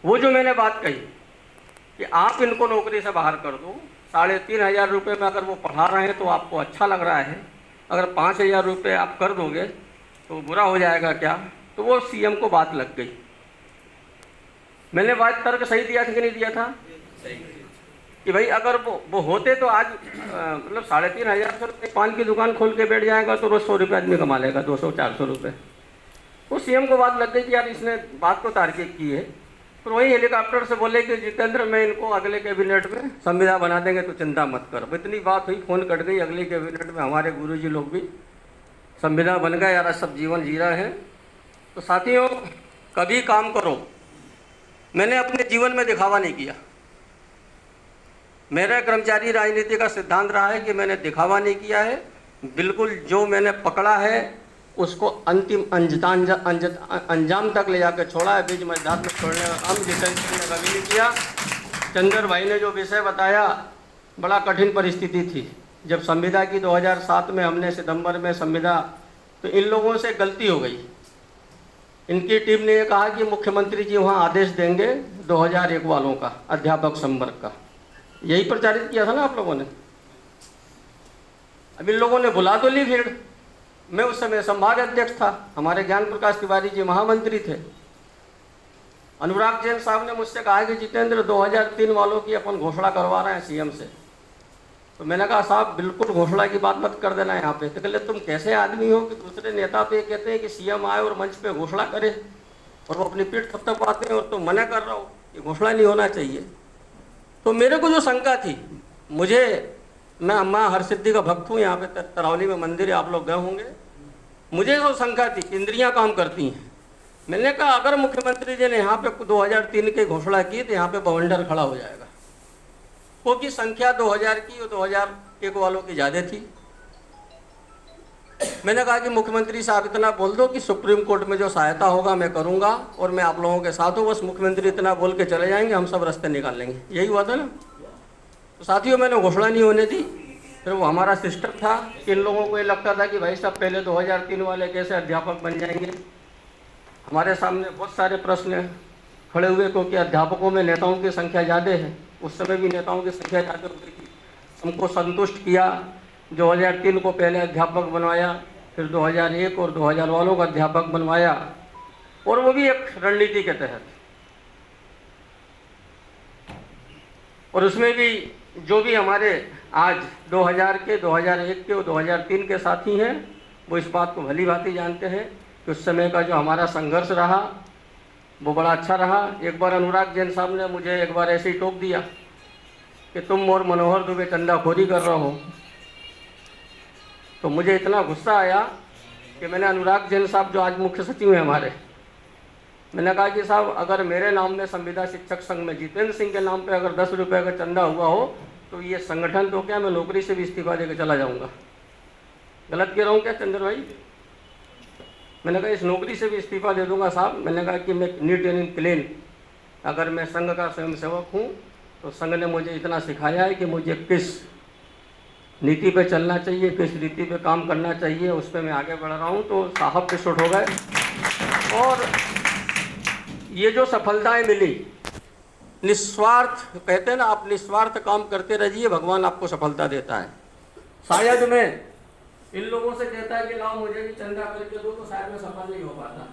वो जो मैंने बात कही कि आप इनको नौकरी से बाहर कर दो, 3500 रुपये में अगर वो पढ़ा रहे हैं तो आपको अच्छा लग रहा है, अगर 5000 रुपये आप कर दोगे तो बुरा हो जाएगा क्या। तो वो सीएम को बात लग गई। मैंने बात तर्क सही दिया था कि नहीं दिया था? कि भाई अगर वो होते तो आज मतलब 3,500 रुपये पान की दुकान खोल के बैठ जाएगा तो रोज़ 100 रुपये आदमी कमा लेगा, 200-400 रुपये। वो सीएम को बात लग गई कि यार इसने बात को तार्किक की है। तो वही हेलीकॉप्टर से बोले कि जितेंद्र मैं इनको अगले कैबिनेट में संविदा बना देंगे तो चिंता मत कर। इतनी बात हुई, फ़ोन कट गई। अगली कैबिनेट में हमारे गुरुजी लोग भी संविदा बन गए। यार सब जीवन जी रहे हैं। तो साथियों, कभी काम करो। मैंने अपने जीवन में दिखावा नहीं किया। मेरा कर्मचारी राजनीति का सिद्धांत रहा है कि मैंने दिखावा नहीं किया है। बिल्कुल जो मैंने पकड़ा है उसको अंतिम अंजाम तक ले जाकर छोड़ा है। बीच मझधार में छोड़ने का काम जितेंद्र ने कभी नहीं किया। चंद्र भाई ने जो विषय बताया, बड़ा कठिन परिस्थिति थी जब संविदा की 2007 में हमने सितंबर में संविदा, तो इन लोगों से गलती हो गई। इनकी टीम ने ये कहा कि मुख्यमंत्री जी वहाँ आदेश देंगे 2001 वालों का, अध्यापक संवर्ग का। यही प्रचारित किया था ना आप लोगों ने। अब इन लोगों ने बुला तो ली भीड़। मैं उस समय संभाग अध्यक्ष था, हमारे ज्ञान प्रकाश तिवारी जी महामंत्री थे। अनुराग जैन साहब ने मुझसे कहा कि जितेंद्र 2003 वालों की अपन घोषणा करवा रहे हैं सीएम से। तो मैंने कहा साहब बिल्कुल घोषणा की बात मत कर देना यहाँ पे। तो कहले तुम कैसे आदमी हो कि दूसरे नेता तो ये कहते हैं कि सीएम आए और मंच पे घोषणा करे और वो अपनी पीठ थपथपाते हैं और तुम मना कर रहा हो, ये घोषणा नहीं होना चाहिए। तो मेरे को जो शंका थी, मैं अम्मा हरसिद्धि का भक्त हूँ। यहाँ पे तरौली में मंदिर है, आप लोग गए होंगे। मुझे जो शंका थी, इंद्रियां काम करती हैं। मैंने कहा अगर मुख्यमंत्री जी ने यहाँ पे 2003 की घोषणा की तो यहाँ पे बवंडर खड़ा हो जाएगा, क्योंकि संख्या 2000 की और 2001 वालों की ज़्यादा थी। मैंने कहा कि मुख्यमंत्री साहब इतना बोल दो कि सुप्रीम कोर्ट में जो सहायता होगा मैं करूँगा और मैं आप लोगों के साथ हूँ। बस मुख्यमंत्री इतना बोल के चले जाएंगे, हम सब रास्ते निकाल लेंगे। यही हुआ था ना। तो साथियों, मैंने घोषणा नहीं होने दी। फिर वो हमारा सिस्टम था कि इन लोगों को ये लगता था कि भाई साहब पहले 2003 वाले कैसे अध्यापक बन जाएंगे। हमारे सामने बहुत सारे प्रश्न खड़े हुए, क्योंकि अध्यापकों में नेताओं की संख्या ज़्यादा है। उस समय भी नेताओं की संख्या ज़्यादा होती थी। हमको संतुष्ट किया, 2003 को पहले अध्यापक बनवाया, फिर 2001 और 2000 वालों का अध्यापक बनवाया, और वो भी एक रणनीति के तहत। और उसमें भी जो भी हमारे आज 2000 के, 2001 के और 2003 के साथी हैं, वो इस बात को भली भांति जानते हैं कि उस समय का जो हमारा संघर्ष रहा वो बड़ा अच्छा रहा। एक बार अनुराग जैन साहब ने मुझे एक बार ऐसे ही टोक दिया कि तुम और मनोहर दुबे चंदाखोरी कर रहे हो। तो मुझे इतना गुस्सा आया कि मैंने अनुराग जैन साहब जो आज मुख्य सचिव हैं हमारे, मैंने कहा कि साहब अगर मेरे नाम में संविदा शिक्षक संघ में जितेंद्र सिंह के नाम पे अगर 10 रुपये का चंदा हुआ हो तो ये संगठन तो क्या, मैं नौकरी से भी इस्तीफा देकर चला जाऊंगा। गलत कह रहा हूँ क्या चंद्र भाई? मैंने कहा इस नौकरी से भी इस्तीफा दे दूंगा साहब। मैंने कहा कि मैं नीट एंड क्लीन, अगर मैं संघ का स्वयंसेवक हूँ तो संघ ने मुझे इतना सिखाया है कि मुझे किस नीति पे चलना चाहिए, किस नीति पे काम करना चाहिए, उस पर मैं आगे बढ़ रहा हूँ। तो साहब पे शुट हो गए। और ये जो सफलताएं मिली, निस्वार्थ कहते हैं ना, आप निस्वार्थ काम करते रहिए, भगवान आपको सफलता देता है। शायद मैं इन लोगों से कहता है कि लाओ मुझे भी चंदा करके दो, तो शायद मैं सफल नहीं हो पाता।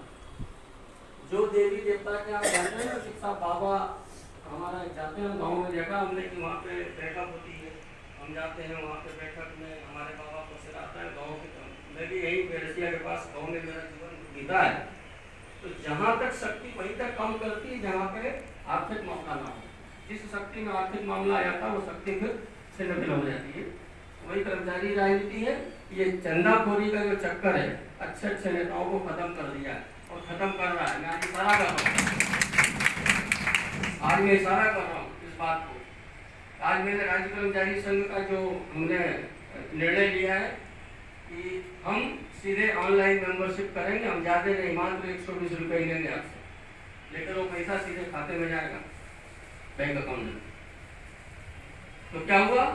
जो देवी देवता के आप जानते हैं ना, शिक्षा बाबा हमारा जाते हैं गाँव में, देखा हमने कि वहाँ पे बैठक होती है, हम जाते हैं वहाँ पे बैठक में, हमारे बाबा को सिखाता है गाँव के। मैं भी यही बेरसिया के पास गाँव में मेरा जीवन बीता है। तो जहाँ तक शक्ति वहीं तक काम करती है जहाँ पे आर्थिक मामला ना हो। जिस शक्ति में आर्थिक मामला आया था वो शक्ति फिर छिन्न हो जाती है। वही कर्मचारी राजनीति है। ये चंदाखोरी का जो चक्कर है, अच्छे अच्छे नेताओं को खत्म कर दिया है और खत्म कर रहा है। मैं आज इशारा कर रहा हूँ, आज मैं इशारा कर रहा हूँ इस बात को। आज मैंने राज्य कर्मचारी संघ का जो हमने निर्णय लिया है कि हम सीधे ऑनलाइन मेंबरशिप करेंगे। हम ज़्यादा नहीं, मात्र 120 रुपये लेंगे आपसे, लेकिन वो पैसा सीधे खाते में जाएगा, बैंक अकाउंट में। तो क्या हुआ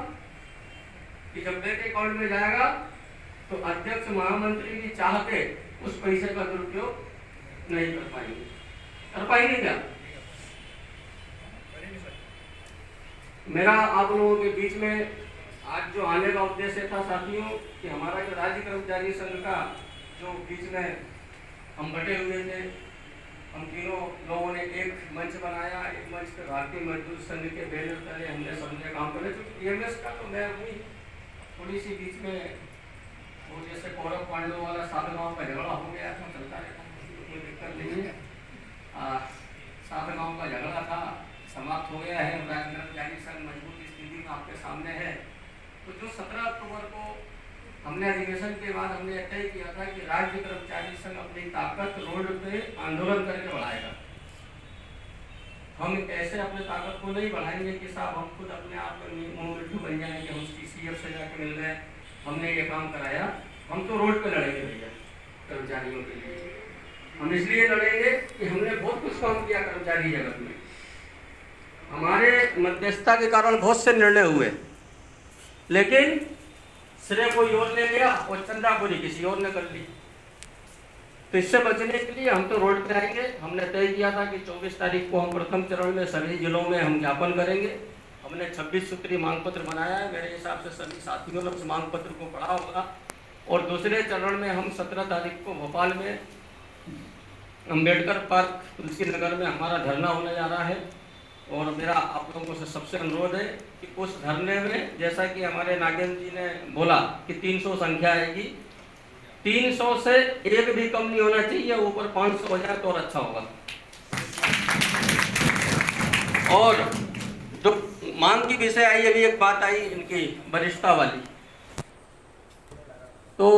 कि जब बैंक अकाउंट में जाएगा तो अध्यक्ष महामंत्री भी चाहते उस पैसे का दुरुपयोग नहीं कर पाएंगे। कर पाएंगे क्या? मेरा आप लोगों के बीच में आज जो आने का उद्देश्य था साथियों, कि हमारा जो राज्य कर्मचारी संघ का जो बीच में हम बटे हुए थे, हम तीनों लोगों ने एक मंच बनाया। एक मंच पे भारतीय मजदूर संघ के बैनर तले हमने सबने काम करे। क्योंकि EMS का तो मैं हुई थोड़ी सी बीच में वो जैसे कौरव पांडव वाला साधगांव का झगड़ा हो गया था, चलता रहता है, कोई दिक्कत नहीं है। साधगांव का झगड़ा था, समाप्त हो गया है। राज्य कर्मचारी संघ मजबूत स्थिति में आपके सामने है। तो जो 17 अक्टूबर को हमने अधिवेशन के बाद हमने तय किया था कि राज्य कर्मचारी संघ अपनी ताकत रोड पे आंदोलन करके बढ़ाएगा। हम ऐसे अपने ताकत को नहीं बढ़ाएंगे कि साहब हम खुद अपने आप मिट्टू बन जाएंगे, हम CCF से जाके मिल रहे हैं, हमने ये काम कराया। हम तो रोड पे लड़ेंगे भैया कर्मचारियों के लिए। हम इसलिए लड़ेंगे कि हमने बहुत कुछ काम किया कर्मचारी जगत में। हमारे मध्यस्थता के कारण बहुत से निर्णय हुए, लेकिन श्रेय कोई और ले लिया और चंदाखोरी किसी और ने कर ली। तो इससे बचने के लिए हम तो रोड पे आएंगे। हमने तय किया था कि 24 तारीख को हम प्रथम चरण में सभी जिलों में हम ज्ञापन करेंगे। हमने 26 सूत्री मांग पत्र बनाया है। मेरे हिसाब से सभी साथियों ने उस मांग पत्र को पढ़ा होगा। और दूसरे चरण में हम 17 तारीख को भोपाल में अम्बेडकर पार्क तुलसी नगर में हमारा धरना होने जा रहा है। और मेरा आप लोगों से सबसे अनुरोध है कि उस धरने में, जैसा कि हमारे नागेंद्र जी ने बोला कि 300 संख्या आएगी, 300 से एक भी कम नहीं होना चाहिए। ऊपर 500 हो जाए तो और अच्छा होगा। और जो मांग की विषय आई, अभी एक बात आई इनकी वरिष्ठता वाली, तो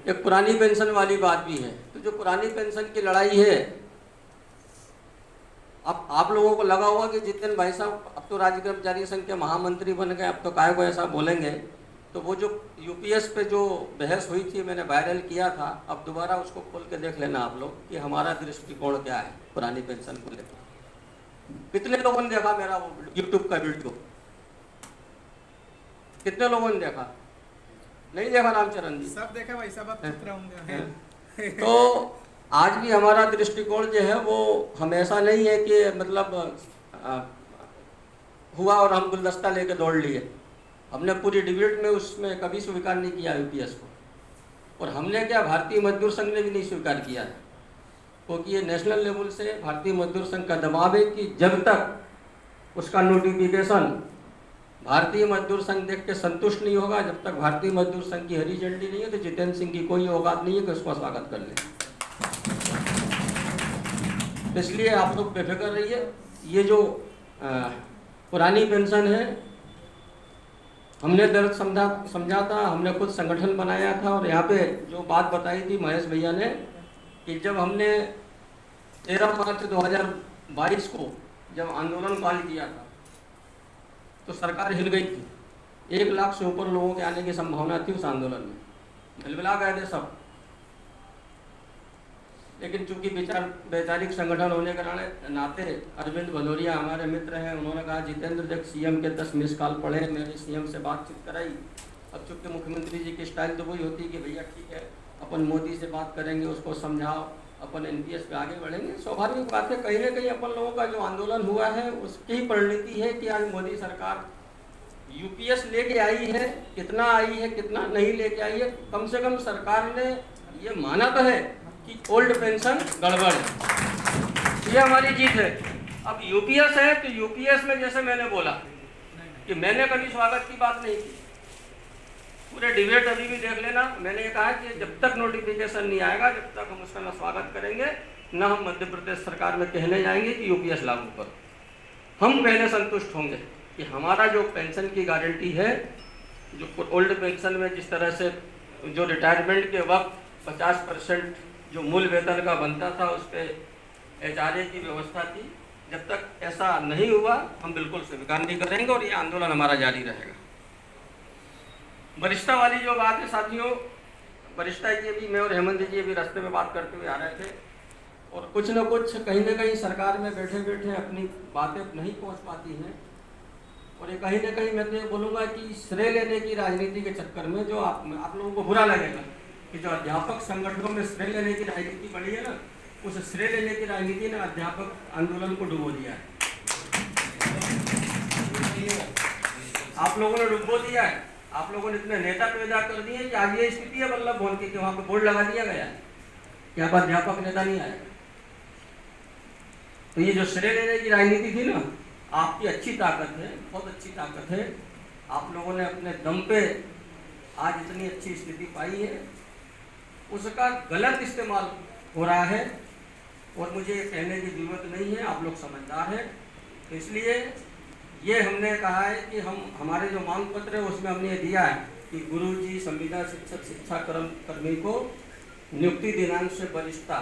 एक पुरानी पेंशन वाली बात भी है। तो जो पुरानी पेंशन की लड़ाई है, अब आप लोगों को लगा होगा कि जितेंद्र भाई साहब अब तो राज्य कर्मचारी संघ के महामंत्री बन गए, अब तो काय को ऐसा बोलेंगे। तो वो जो UPS पे जो बहस हुई थी, मैंने वायरल किया था, अब दोबारा उसको खोल के देख लेना आप लोग कि हमारा दृष्टिकोण क्या है पुरानी पेंशन को लेकर। कितने लोगों ने देखा मेरा वो YouTube का वीडियो? कितने लोगों ने देखा? नहीं देखा रामचरण जी? सब देखा भाई साहब, आप चुप रहूंगे। तो आज भी हमारा दृष्टिकोण जो है वो हमेशा नहीं है कि मतलब हुआ और हम गुलदस्ता लेके दौड़ लिए। हमने पूरी डिबेट में उसमें कभी स्वीकार नहीं किया UPS को। और हमने क्या, भारतीय मजदूर संघ ने भी नहीं स्वीकार किया है, क्योंकि ये नेशनल लेवल से भारतीय मजदूर संघ का दबाव है कि जब तक उसका नोटिफिकेशन भारतीय मजदूर संघ देख के संतुष्ट नहीं होगा, जब तक भारतीय मजदूर संघ की हरी झंडी नहीं है, तो जितेंद्र सिंह की कोई औकात नहीं है कि उसका स्वागत कर ले। इसलिए आप लोग बेफिक्र रहिए। ये जो पुरानी पेंशन है, हमने दर्द समझा था, हमने खुद संगठन बनाया था। और यहाँ पे जो बात बताई थी महेश भैया ने कि जब हमने 13 मार्च 2022 को जब आंदोलन काल किया था तो सरकार हिल गई थी। 1 लाख से ऊपर लोगों के आने की संभावना थी उस आंदोलन में, बिलबिला गए थे सब। लेकिन चूंकि वैचारिक संगठन होने के नाते अरविंद भदौरिया हमारे मित्र हैं, उन्होंने कहा जितेंद्र देख CM के 10 मिस कॉल पढ़े, मैंने CM से बातचीत कराई। अब चूंकि मुख्यमंत्री जी की स्टाइल तो वही होती है कि भैया ठीक है अपन मोदी से बात करेंगे, उसको समझाओ, अपन NPS पे आगे बढ़ेंगे। स्वाभाविक बात है, कहीं ना कहीं अपन लोगों का जो आंदोलन हुआ है उसकी ही परिणति है कि आज मोदी सरकार UPS लेके आई है। कितना आई है कितना नहीं लेके आई है, कम से कम सरकार ने ये माना तो है कि ओल्ड पेंशन गड़बड़ है। ये हमारी जीत है। अब UPS है तो UPS में जैसे मैंने बोला कि मैंने कभी स्वागत की बात नहीं की। पूरे डिबेट अभी भी देख लेना। मैंने ये कहा कि जब तक नोटिफिकेशन नहीं आएगा, जब तक हम उसका न स्वागत करेंगे न हम मध्य प्रदेश सरकार में कहने जाएंगे कि UPS लागू करो। हम पहले संतुष्ट होंगे कि हमारा जो पेंशन की गारंटी है, जो ओल्ड पेंशन में जिस तरह से जो रिटायरमेंट के वक्त 50% जो मूल वेतन का बनता था उस पर HRA की व्यवस्था थी, जब तक ऐसा नहीं हुआ हम बिल्कुल स्वीकार नहीं करेंगे और ये आंदोलन हमारा जारी रहेगा। वरिष्ठता वाली जो बात है साथियों, वरिष्ठता की भी मैं और हेमंत जी भी रास्ते में बात करते हुए आ रहे थे और कुछ न कुछ कहीं ना कहीं सरकार में बैठे बैठे अपनी बातें नहीं पहुंच पाती हैं। और ये कहीं ना कहीं मैं तो ये बोलूँगा कि श्रेय लेने की राजनीति के चक्कर में जो आप लोगों को बुरा लगेगा कि जो अध्यापक संगठनों में श्रेय लेने की राजनीति बढ़ी है ना, उस श्रेय लेने की राजनीति ने अध्यापक आंदोलन को डुबो दिया है। आप लोगों ने डुबो दिया है। आप लोगों ने इतने नेता पैदा कर दिए कि आज ये स्थिति है वल्लभ भवन की कि वहाँ पे बोर्ड लगा दिया गया है यहाँ पर अध्यापक नेता नहीं आए। तो ये जो श्रेय लेने की राजनीति थी ना, आपकी अच्छी ताकत है, बहुत अच्छी ताकत है। आप लोगों ने अपने दम पे आज इतनी अच्छी स्थिति पाई है, उसका गलत इस्तेमाल हो रहा है और मुझे कहने की जरूरत नहीं है, आप लोग समझदार हैं। तो इसलिए ये हमने कहा है कि हमारे जो मांग पत्र है उसमें हमने ये दिया है कि गुरुजी, संविदा शिक्षक, शिक्षा कर्मी को नियुक्ति दिनांक से वरिष्ठता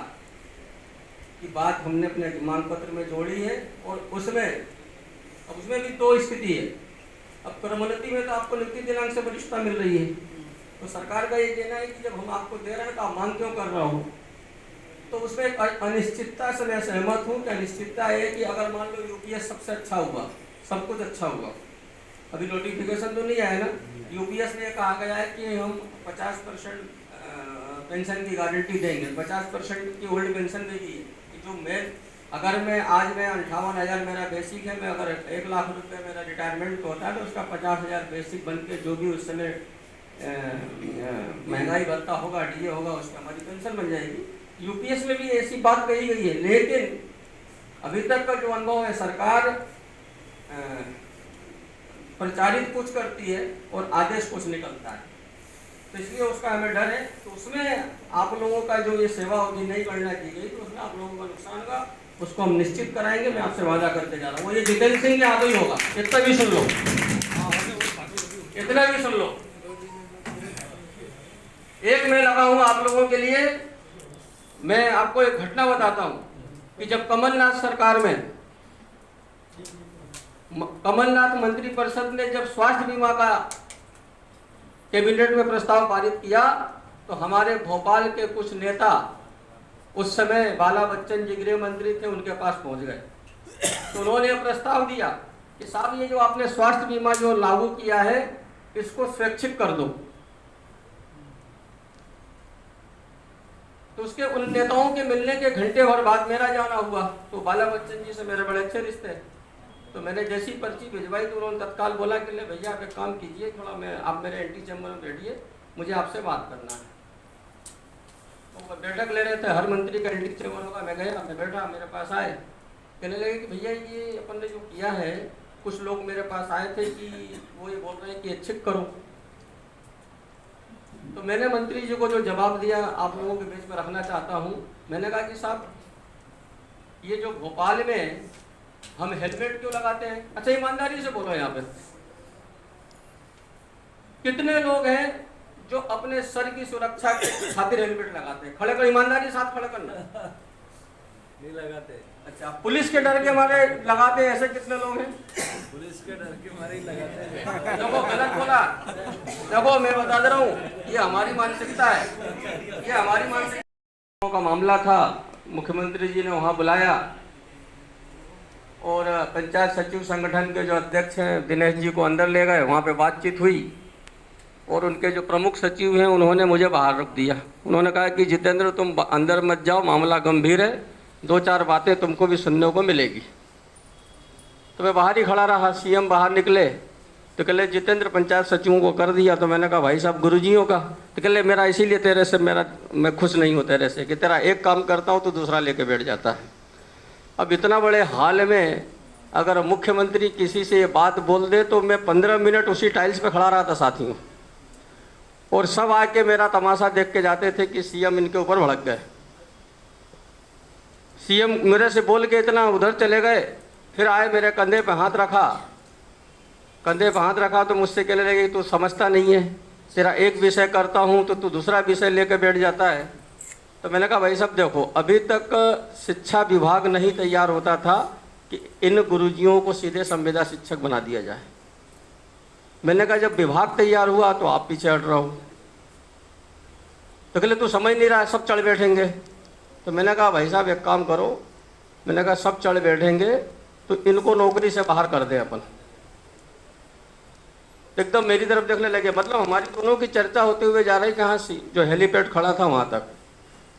की बात हमने अपने मांग पत्र में जोड़ी है। और उसमें भी दो स्थिति है। अब क्रमोन्नति में तो आपको नियुक्ति दिनांक से वरिष्ठता मिल रही है, तो सरकार का ये कहना है कि जब हम आपको दे रहे हैं तो आप मांग क्यों कर रहा हो। तो उसमें एक अनिश्चितता से मैं सहमत हूँ कि अनिश्चितता है कि अगर मान लो यूपीएस सबसे अच्छा हुआ, सब कुछ अच्छा हुआ, अभी नोटिफिकेशन तो नहीं आया ना, यूपीएस में कहा गया है कि हम 50% पेंशन की गारंटी देंगे, 50% की ओल्ड पेंशन देगी। जो अगर मैं 58,000 मेरा बेसिक है, मैं अगर 1 लाख रुपए मेरा रिटायरमेंट होता है तो उसका 50,000 बेसिक बन के जो भी उस समय महंगाई भत्ता होगा, डीए होगा, उसमें हमारी पेंशन बन जाएगी। यूपीएस में भी ऐसी बात कही गई है, लेकिन अभी तक का जो अनुभव है, सरकार प्रचारित कुछ करती है और आदेश कुछ निकलता है, तो इसलिए उसका हमें डर है। तो उसमें आप लोगों का जो ये सेवा होगी नहीं गणना की गई तो उसमें आप लोगों का नुकसान होगा, उसको हम निश्चित कराएंगे। मैं आपसे वादा करते जा रहा हूँ, वो ये जितेंद्र सिंह के हाथों ही होगा। इतना भी सुन लो, इतना भी सुन लो। एक मैं लगा हूँ आप लोगों के लिए। मैं आपको एक घटना बताता हूँ कि जब कमलनाथ सरकार में कमलनाथ मंत्रिपरिषद ने जब स्वास्थ्य बीमा का कैबिनेट में प्रस्ताव पारित किया तो हमारे भोपाल के कुछ नेता, उस समय बाला बच्चन जी गृह मंत्री थे, उनके पास पहुंच गए। तो उन्होंने प्रस्ताव दिया कि साहब ये जो आपने स्वास्थ्य बीमा जो लागू किया है इसको स्वैच्छिक कर दो। तो उसके उन नेताओं के मिलने के घंटे भर बाद मेरा जाना हुआ। तो बाला बच्चन जी से मेरे बड़े अच्छे रिश्ते हैं, तो मैंने जैसी पर्ची भिजवाई तो उन्होंने तत्काल बोला कि ले भैया आप एक काम कीजिए, थोड़ा आप मेरे एंटी चैम्बर में बैठिए, मुझे आपसे बात करना है। तो बैठक ले रहे थे, हर मंत्री का एंटी चैम्बर होगा। मैं गया, मैं बैठा, मेरे पास आए, कहने लगे कि भैया ये अपन ने जो किया है, कुछ लोग मेरे पास आए थे कि वो ये बोल रहे हैं कि ऐच्छिक करो। तो मैंने मंत्री जी को जो जवाब दिया आप लोगों के बीच में रखना चाहता हूँ। मैंने कहा कि साहब ये जो भोपाल में हम हेलमेट क्यों लगाते हैं? अच्छा ईमानदारी से बोलो, यहाँ पे कितने लोग हैं जो अपने सर की सुरक्षा के खातिर हेलमेट लगाते हैं? खड़े कर, ईमानदारी साथ खड़े करना। नहीं लगाते। अच्छा, पुलिस के डर के मारे लगाते हैं, ऐसे कितने लोग हैं? पुलिस के डर के मारे ही लगाते हैं। देखो गलत बोला, देखो मैं बता दे रहा हूँ, ये हमारी मानसिकता है, ये हमारी मानसिकता का मामला था। मुख्यमंत्री जी ने वहाँ बुलाया और पंचायत सचिव संगठन के जो अध्यक्ष हैं दिनेश जी को अंदर ले गए, वहाँ पे बातचीत हुई और उनके जो प्रमुख सचिव हैं उन्होंने मुझे बाहर रख दिया। उन्होंने कहा कि जितेंद्र तुम अंदर मत जाओ, मामला गंभीर है, 2-4 बातें तुमको भी सुनने को मिलेगी। तो मैं बाहर ही खड़ा रहा। सीएम बाहर निकले तो कहले जितेंद्र पंचायत सचिवों को कर दिया। तो मैंने कहा भाई साहब गुरुजियों का। तो कहले मेरा इसीलिए तेरे से मैं खुश नहीं हूँ तेरे से कि तेरा एक काम करता हूँ तो दूसरा लेके बैठ जाता है। अब इतना बड़े हाल में अगर मुख्यमंत्री किसी से ये बात बोल दे तो मैं 15 मिनट उसी टाइल्स पे खड़ा रहा था साथियों, और सब आके मेरा तमाशा देख के जाते थे कि सीएम इनके ऊपर भड़क गए। सीएम मेरे से बोल के इतना उधर चले गए, फिर आए मेरे कंधे पे हाथ रखा तो मुझसे कहने लगे तू समझता नहीं है, तेरा एक विषय करता हूँ तो तू दूसरा विषय लेकर बैठ जाता है। तो मैंने कहा भाई साहब देखो, अभी तक शिक्षा विभाग नहीं तैयार होता था कि इन गुरुजियों को सीधे संविदा शिक्षक बना दिया जाए। मैंने कहा जब विभाग तैयार हुआ तो आप पीछे हट रहो। तो कहले तू समझ नहीं रहा है, सब चढ़ बैठेंगे। तो मैंने कहा भाई साहब एक काम करो, मैंने कहा सब चढ़ बैठेंगे तो इनको नौकरी से बाहर कर दें अपन। एकदम मेरी तरफ देखने लगे, मतलब हमारी दोनों की चर्चा होते हुए जा रही कहाँ सी, जो हेलीपैड खड़ा था वहाँ तक।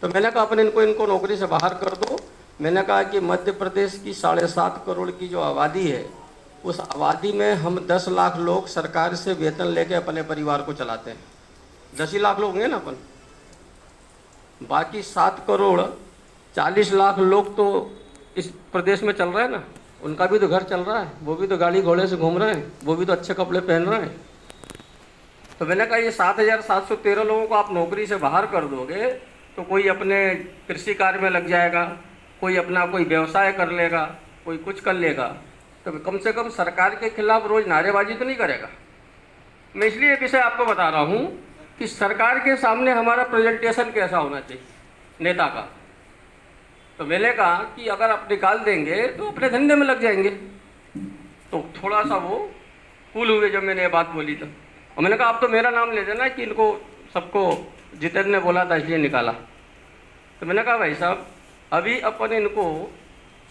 तो मैंने कहा अपन इनको नौकरी से बाहर कर दो। मैंने कहा कि मध्य प्रदेश की 7.5 करोड़ की जो आबादी है, उस आबादी में हम 10 लाख लोग सरकार से वेतन लेके अपने परिवार को चलाते हैं। 10 ही लाख लोग होंगे ना अपन। बाकी 7 करोड़ 40 लाख लोग तो इस प्रदेश में चल रहे हैं ना, उनका भी तो घर चल रहा है, वो भी तो गाड़ी घोड़े से घूम रहे हैं, वो भी तो अच्छे कपड़े पहन रहे हैं। तो मैंने कहा ये 7,713 लोगों को आप नौकरी से बाहर कर दोगे तो कोई अपने कृषि कार्य में लग जाएगा, कोई अपना कोई व्यवसाय कर लेगा, कोई कुछ कर लेगा, तो कम से कम सरकार के खिलाफ रोज़ नारेबाजी तो नहीं करेगा। मैं इसलिए ये विषय आपको बता रहा हूँ कि सरकार के सामने हमारा प्रेजेंटेशन कैसा होना चाहिए नेता का। तो मैंने कहा कि अगर आप निकाल देंगे तो अपने धंधे में लग जाएंगे। तो थोड़ा सा वो कूल हुए जब मैंने ये बात बोली तो, और मैंने कहा आप तो मेरा नाम ले देना कि इनको सबको जितेंद्र ने बोला था इसलिए निकाला। तो मैंने कहा भाई साहब अभी अपन इनको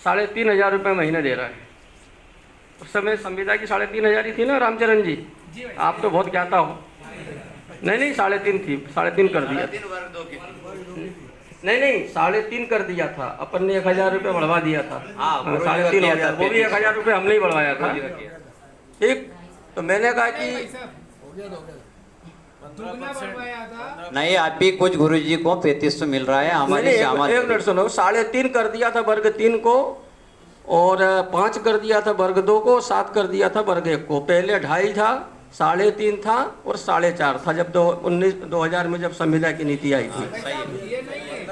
3,500 रुपये महीने दे रहा है। उस समय संविदा की 3,500 ही थी ना रामचरण जी, आप तो बहुत ज्ञाता हो। नहीं 3.5 थी, 3.5 कर दिया। नहीं 3.5 कर दिया था अपन ने, 1,000 रुपये बढ़वा दिया था। 3.5 हो गया, वो भी 1,000 रुपये हमने ही बढ़वाया था। ठीक, तो मैंने कहा कि नहीं अभी कुछ गुरुजी को 3500 मिल रहा है, हमारे एक मिनट सुनो, 3.5 कर दिया था वर्ग 3 को, और 5 कर दिया था वर्ग 2 को, 7 कर दिया था वर्ग 1 को। पहले 2.5 था, 3.5 था और 4.5 था जब 2000 में जब संविदा की नीति आई थी।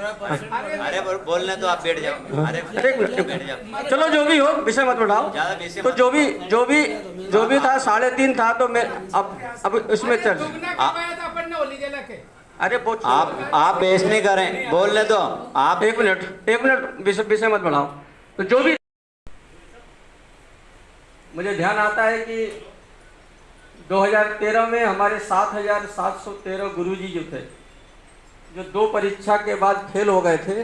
अरे बोलने तो आप बैठ जाओ। अरे बैठ जाओ, चलो जो भी हो विषय मत बढ़ाओ। तो जो भी था 3.5 था, तो मैं अब इसमें चल। अरे आप बहस नहीं करें, बोलने तो आप। एक मिनट विषय मत बढ़ाओ। तो जो भी मुझे ध्यान आता है कि 2013 में हमारे 7,713 गुरुजी जो थे, जो 2 परीक्षा के बाद फेल हो गए थे।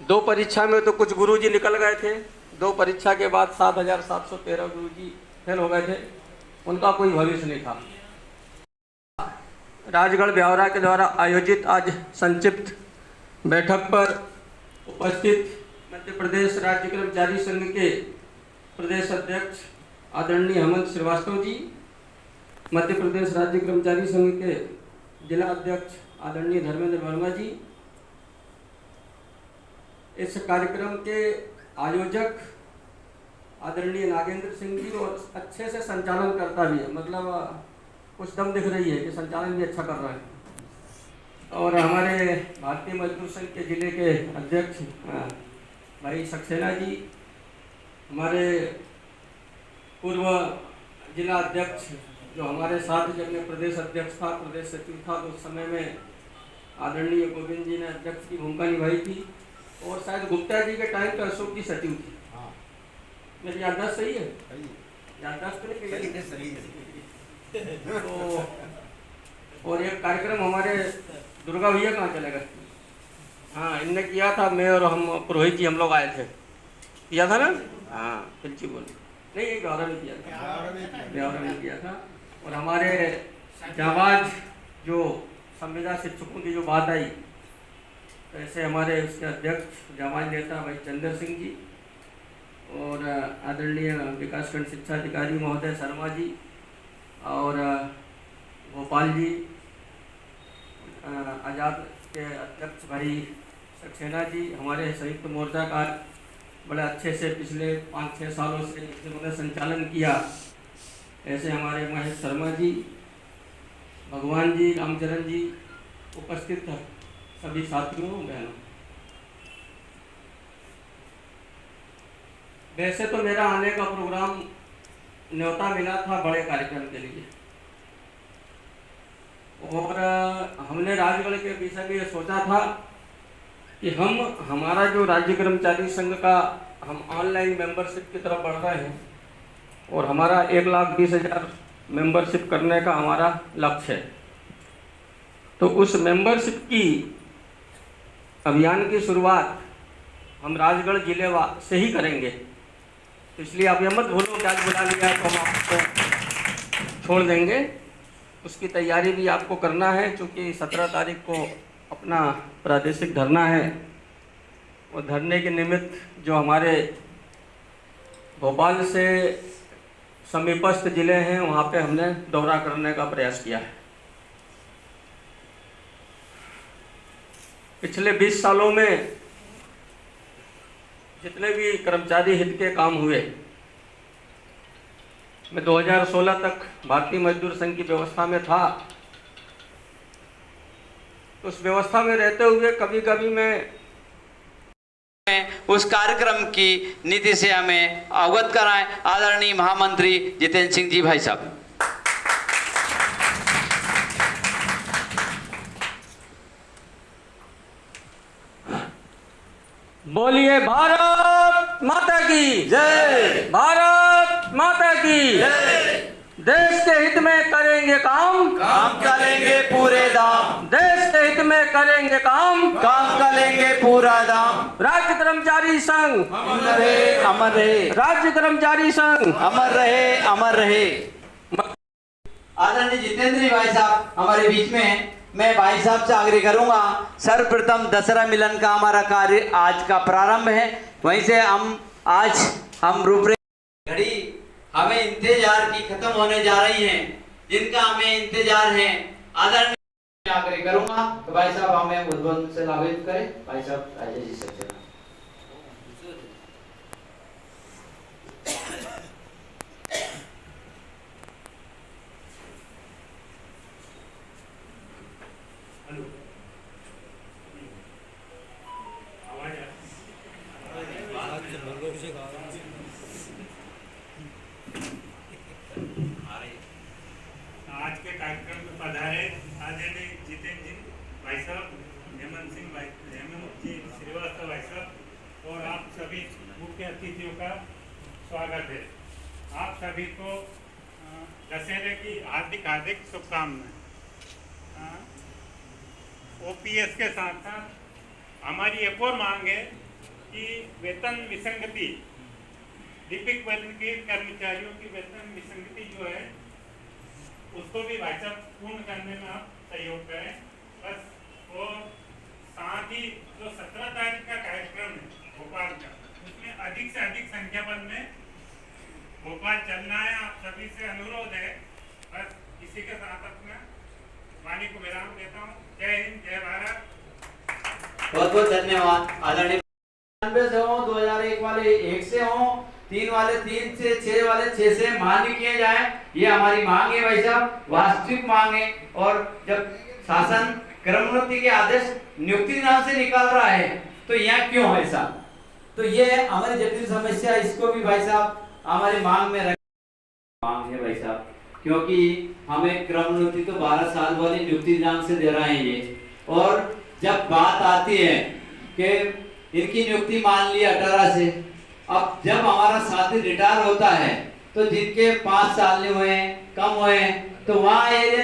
2 परीक्षा में तो कुछ गुरुजी निकल गए थे, 2 परीक्षा के बाद 7,713 गुरुजी फेल हो गए थे, उनका कोई भविष्य नहीं था। राजगढ़ ब्यावरा के द्वारा आयोजित आज संक्षिप्त बैठक पर उपस्थित मध्य प्रदेश राज्य कर्मचारी संघ के प्रदेश अध्यक्ष आदरणीय हेमंत श्रीवास्तव जी, मध्य प्रदेश राज्य कर्मचारी संघ के जिला अध्यक्ष आदरणीय धर्मेंद्र वर्मा जी, इस कार्यक्रम के आयोजक आदरणीय नागेंद्र सिंह जी, और अच्छे से संचालन करता भी है, मतलब कुछ दम दिख रही है कि संचालन भी अच्छा कर रहा है। और हमारे भारतीय मजदूर संघ के जिले के अध्यक्ष भाई सक्सेना जी, हमारे पूर्व जिला अध्यक्ष जो हमारे साथ जब मैं प्रदेश अध्यक्ष था, प्रदेश सचिव था, तो उस समय में आदरणीय गोविंद जी ने अध्यक्ष की भूमिका निभाई थी, और शायद गुप्ता जी के टाइम पे अशोक जी सचिव थे। मेरी याददाश्त सही है? याददाश्त नहीं सही है। तो और एक कार्यक्रम हमारे दुर्गा भैया कहाँ चले गए? हाँ, इनने किया था, मैं और हम पुरोहित जी हम लोग आए थे, किया था ना? हाँ, फिर बोल नहीं, ब्यावरा में किया था, ब्यावरा में किया था। और हमारे जाबाज जो संविदा शिक्षकों की जो बात आई, तो ऐसे हमारे उसके अध्यक्ष जाबाज नेता भाई चंद्र सिंह जी, और आदरणीय विकासखंड शिक्षा अधिकारी महोदय शर्मा जी, और भोपाल जी आज़ाद के अध्यक्ष भाई सक्सेना जी, हमारे संयुक्त मोर्चा का बड़े अच्छे से पिछले 5-6 सालों से जिन्होंने संचालन किया, ऐसे हमारे महेश शर्मा जी, भगवान जी, रामचरण जी, उपस्थित सभी साथियों बहनों। वैसे तो मेरा आने का प्रोग्राम न्योता मिला था बड़े कार्यक्रम के लिए, और हमने राजगढ़ के विषय में ये सोचा था कि हमारा जो राज्य कर्मचारी संघ का हम ऑनलाइन मेंबरशिप की तरफ बढ़ रहे हैं, और हमारा 1,20,000 मेंबरशिप करने का हमारा लक्ष्य है। तो उस मेंबरशिप की अभियान की शुरुआत हम राजगढ़ जिले से ही करेंगे। तो इसलिए आप ये मत भूलो कि आज बुला लिया है तो हम आपको छोड़ देंगे, उसकी तैयारी भी आपको करना है, क्योंकि 17 तारीख को अपना प्रादेशिक धरना है, और धरने के निमित्त जो हमारे भोपाल से समीपस्थ जिले हैं वहाँ पे हमने दौरा करने का प्रयास किया है। पिछले 20 सालों में जितने भी कर्मचारी हित के काम हुए, मैं 2016 तक भारतीय मजदूर संघ की व्यवस्था में था। उस व्यवस्था में रहते हुए कभी कभी मैं उस कार्यक्रम की नीति से हमें अवगत कराएं आदरणीय महामंत्री जितेंद्र सिंह जी भाई साहब। बोलिए भारत माता की जय, भारत माता की जय। देश के हित में करेंगे काम, काम करेंगे पूरे दाम, देश के हित में करेंगे काम, काम करेंगे पूरा दाम। राज्य कर्मचारी संघ अमर रहे, अमर रहे, राज्य कर्मचारी संघ अमर रहे, अमर रहे। आदरणीय जितेंद्र भाई साहब हमारे बीच में हैं। मैं भाई साहब से आग्रह करूंगा, सर्वप्रथम दशहरा मिलन का हमारा कार्य आज का प्रारंभ है। वहीं से हम रूपरेखा घड़ी हमें इंतजार की खत्म होने जा रही है, जिनका हमें इंतजार है। आदरणीय आग्रह करूंगा तो भाई साहब हमें उद्बोधन से लाभित करें। भाई साहब आइए जी सबसे। आज के कार्यक्रम में पधारे आदरणीय जितेंद्र जी भाई साहब, हेमंत जी श्रीवास्तव भाई साहब और आप सभी मुख्य अतिथियों का स्वागत है। आप सभी को दशहरे की हार्दिक हार्दिक शुभकामनाएं। ओपीएस के साथ साथ हमारी एक और मांग है कि वेतन विसंगति, दीपिक वर्ग के कर्मचारियों की वेतन विसंगति जो है उसको भी भाई साहब पूर्ण करने में आप सहयोग करें बस। और साथ ही जो 17 तारीख का कार्यक्रम है भोपाल का, उसमें अधिक से अधिक संख्या में भोपाल चलना है। आप सभी से अनुरोध है। बस इसी के साथ अपना वाणी को विराम देता हूँ। जय हिंद, जय भारत। बहुत बहुत धन्यवाद। आदरणीय से हो, 2001 वाले 1 से हो, 3 वाले 3 से, 6 वाले 6 से मान्य किए जाए, ये हमारी मांग है भाई साहब, वास्तविक मांग है। और जब शासन क्रमोन्नति के आदेश नियुक्ति नाम से निकाल रहा है तो यहाँ क्यों है साहब? तो ये हमारी जटिल समस्या, इसको भी भाई साहब हमारी मांग में मांग है भाई साहब, क्योंकि हमें क्रमोन्नति तो 12 साल वाली नियुक्ति नाम से दे रहे हैं ये। और जब बात आती है कि इनकी नियुक्ति मान ली 18 से, अब जब हमारा साथी रिटायर होता है तो जिनके 5 साल हुए कम हुए तो वहाँ एरिया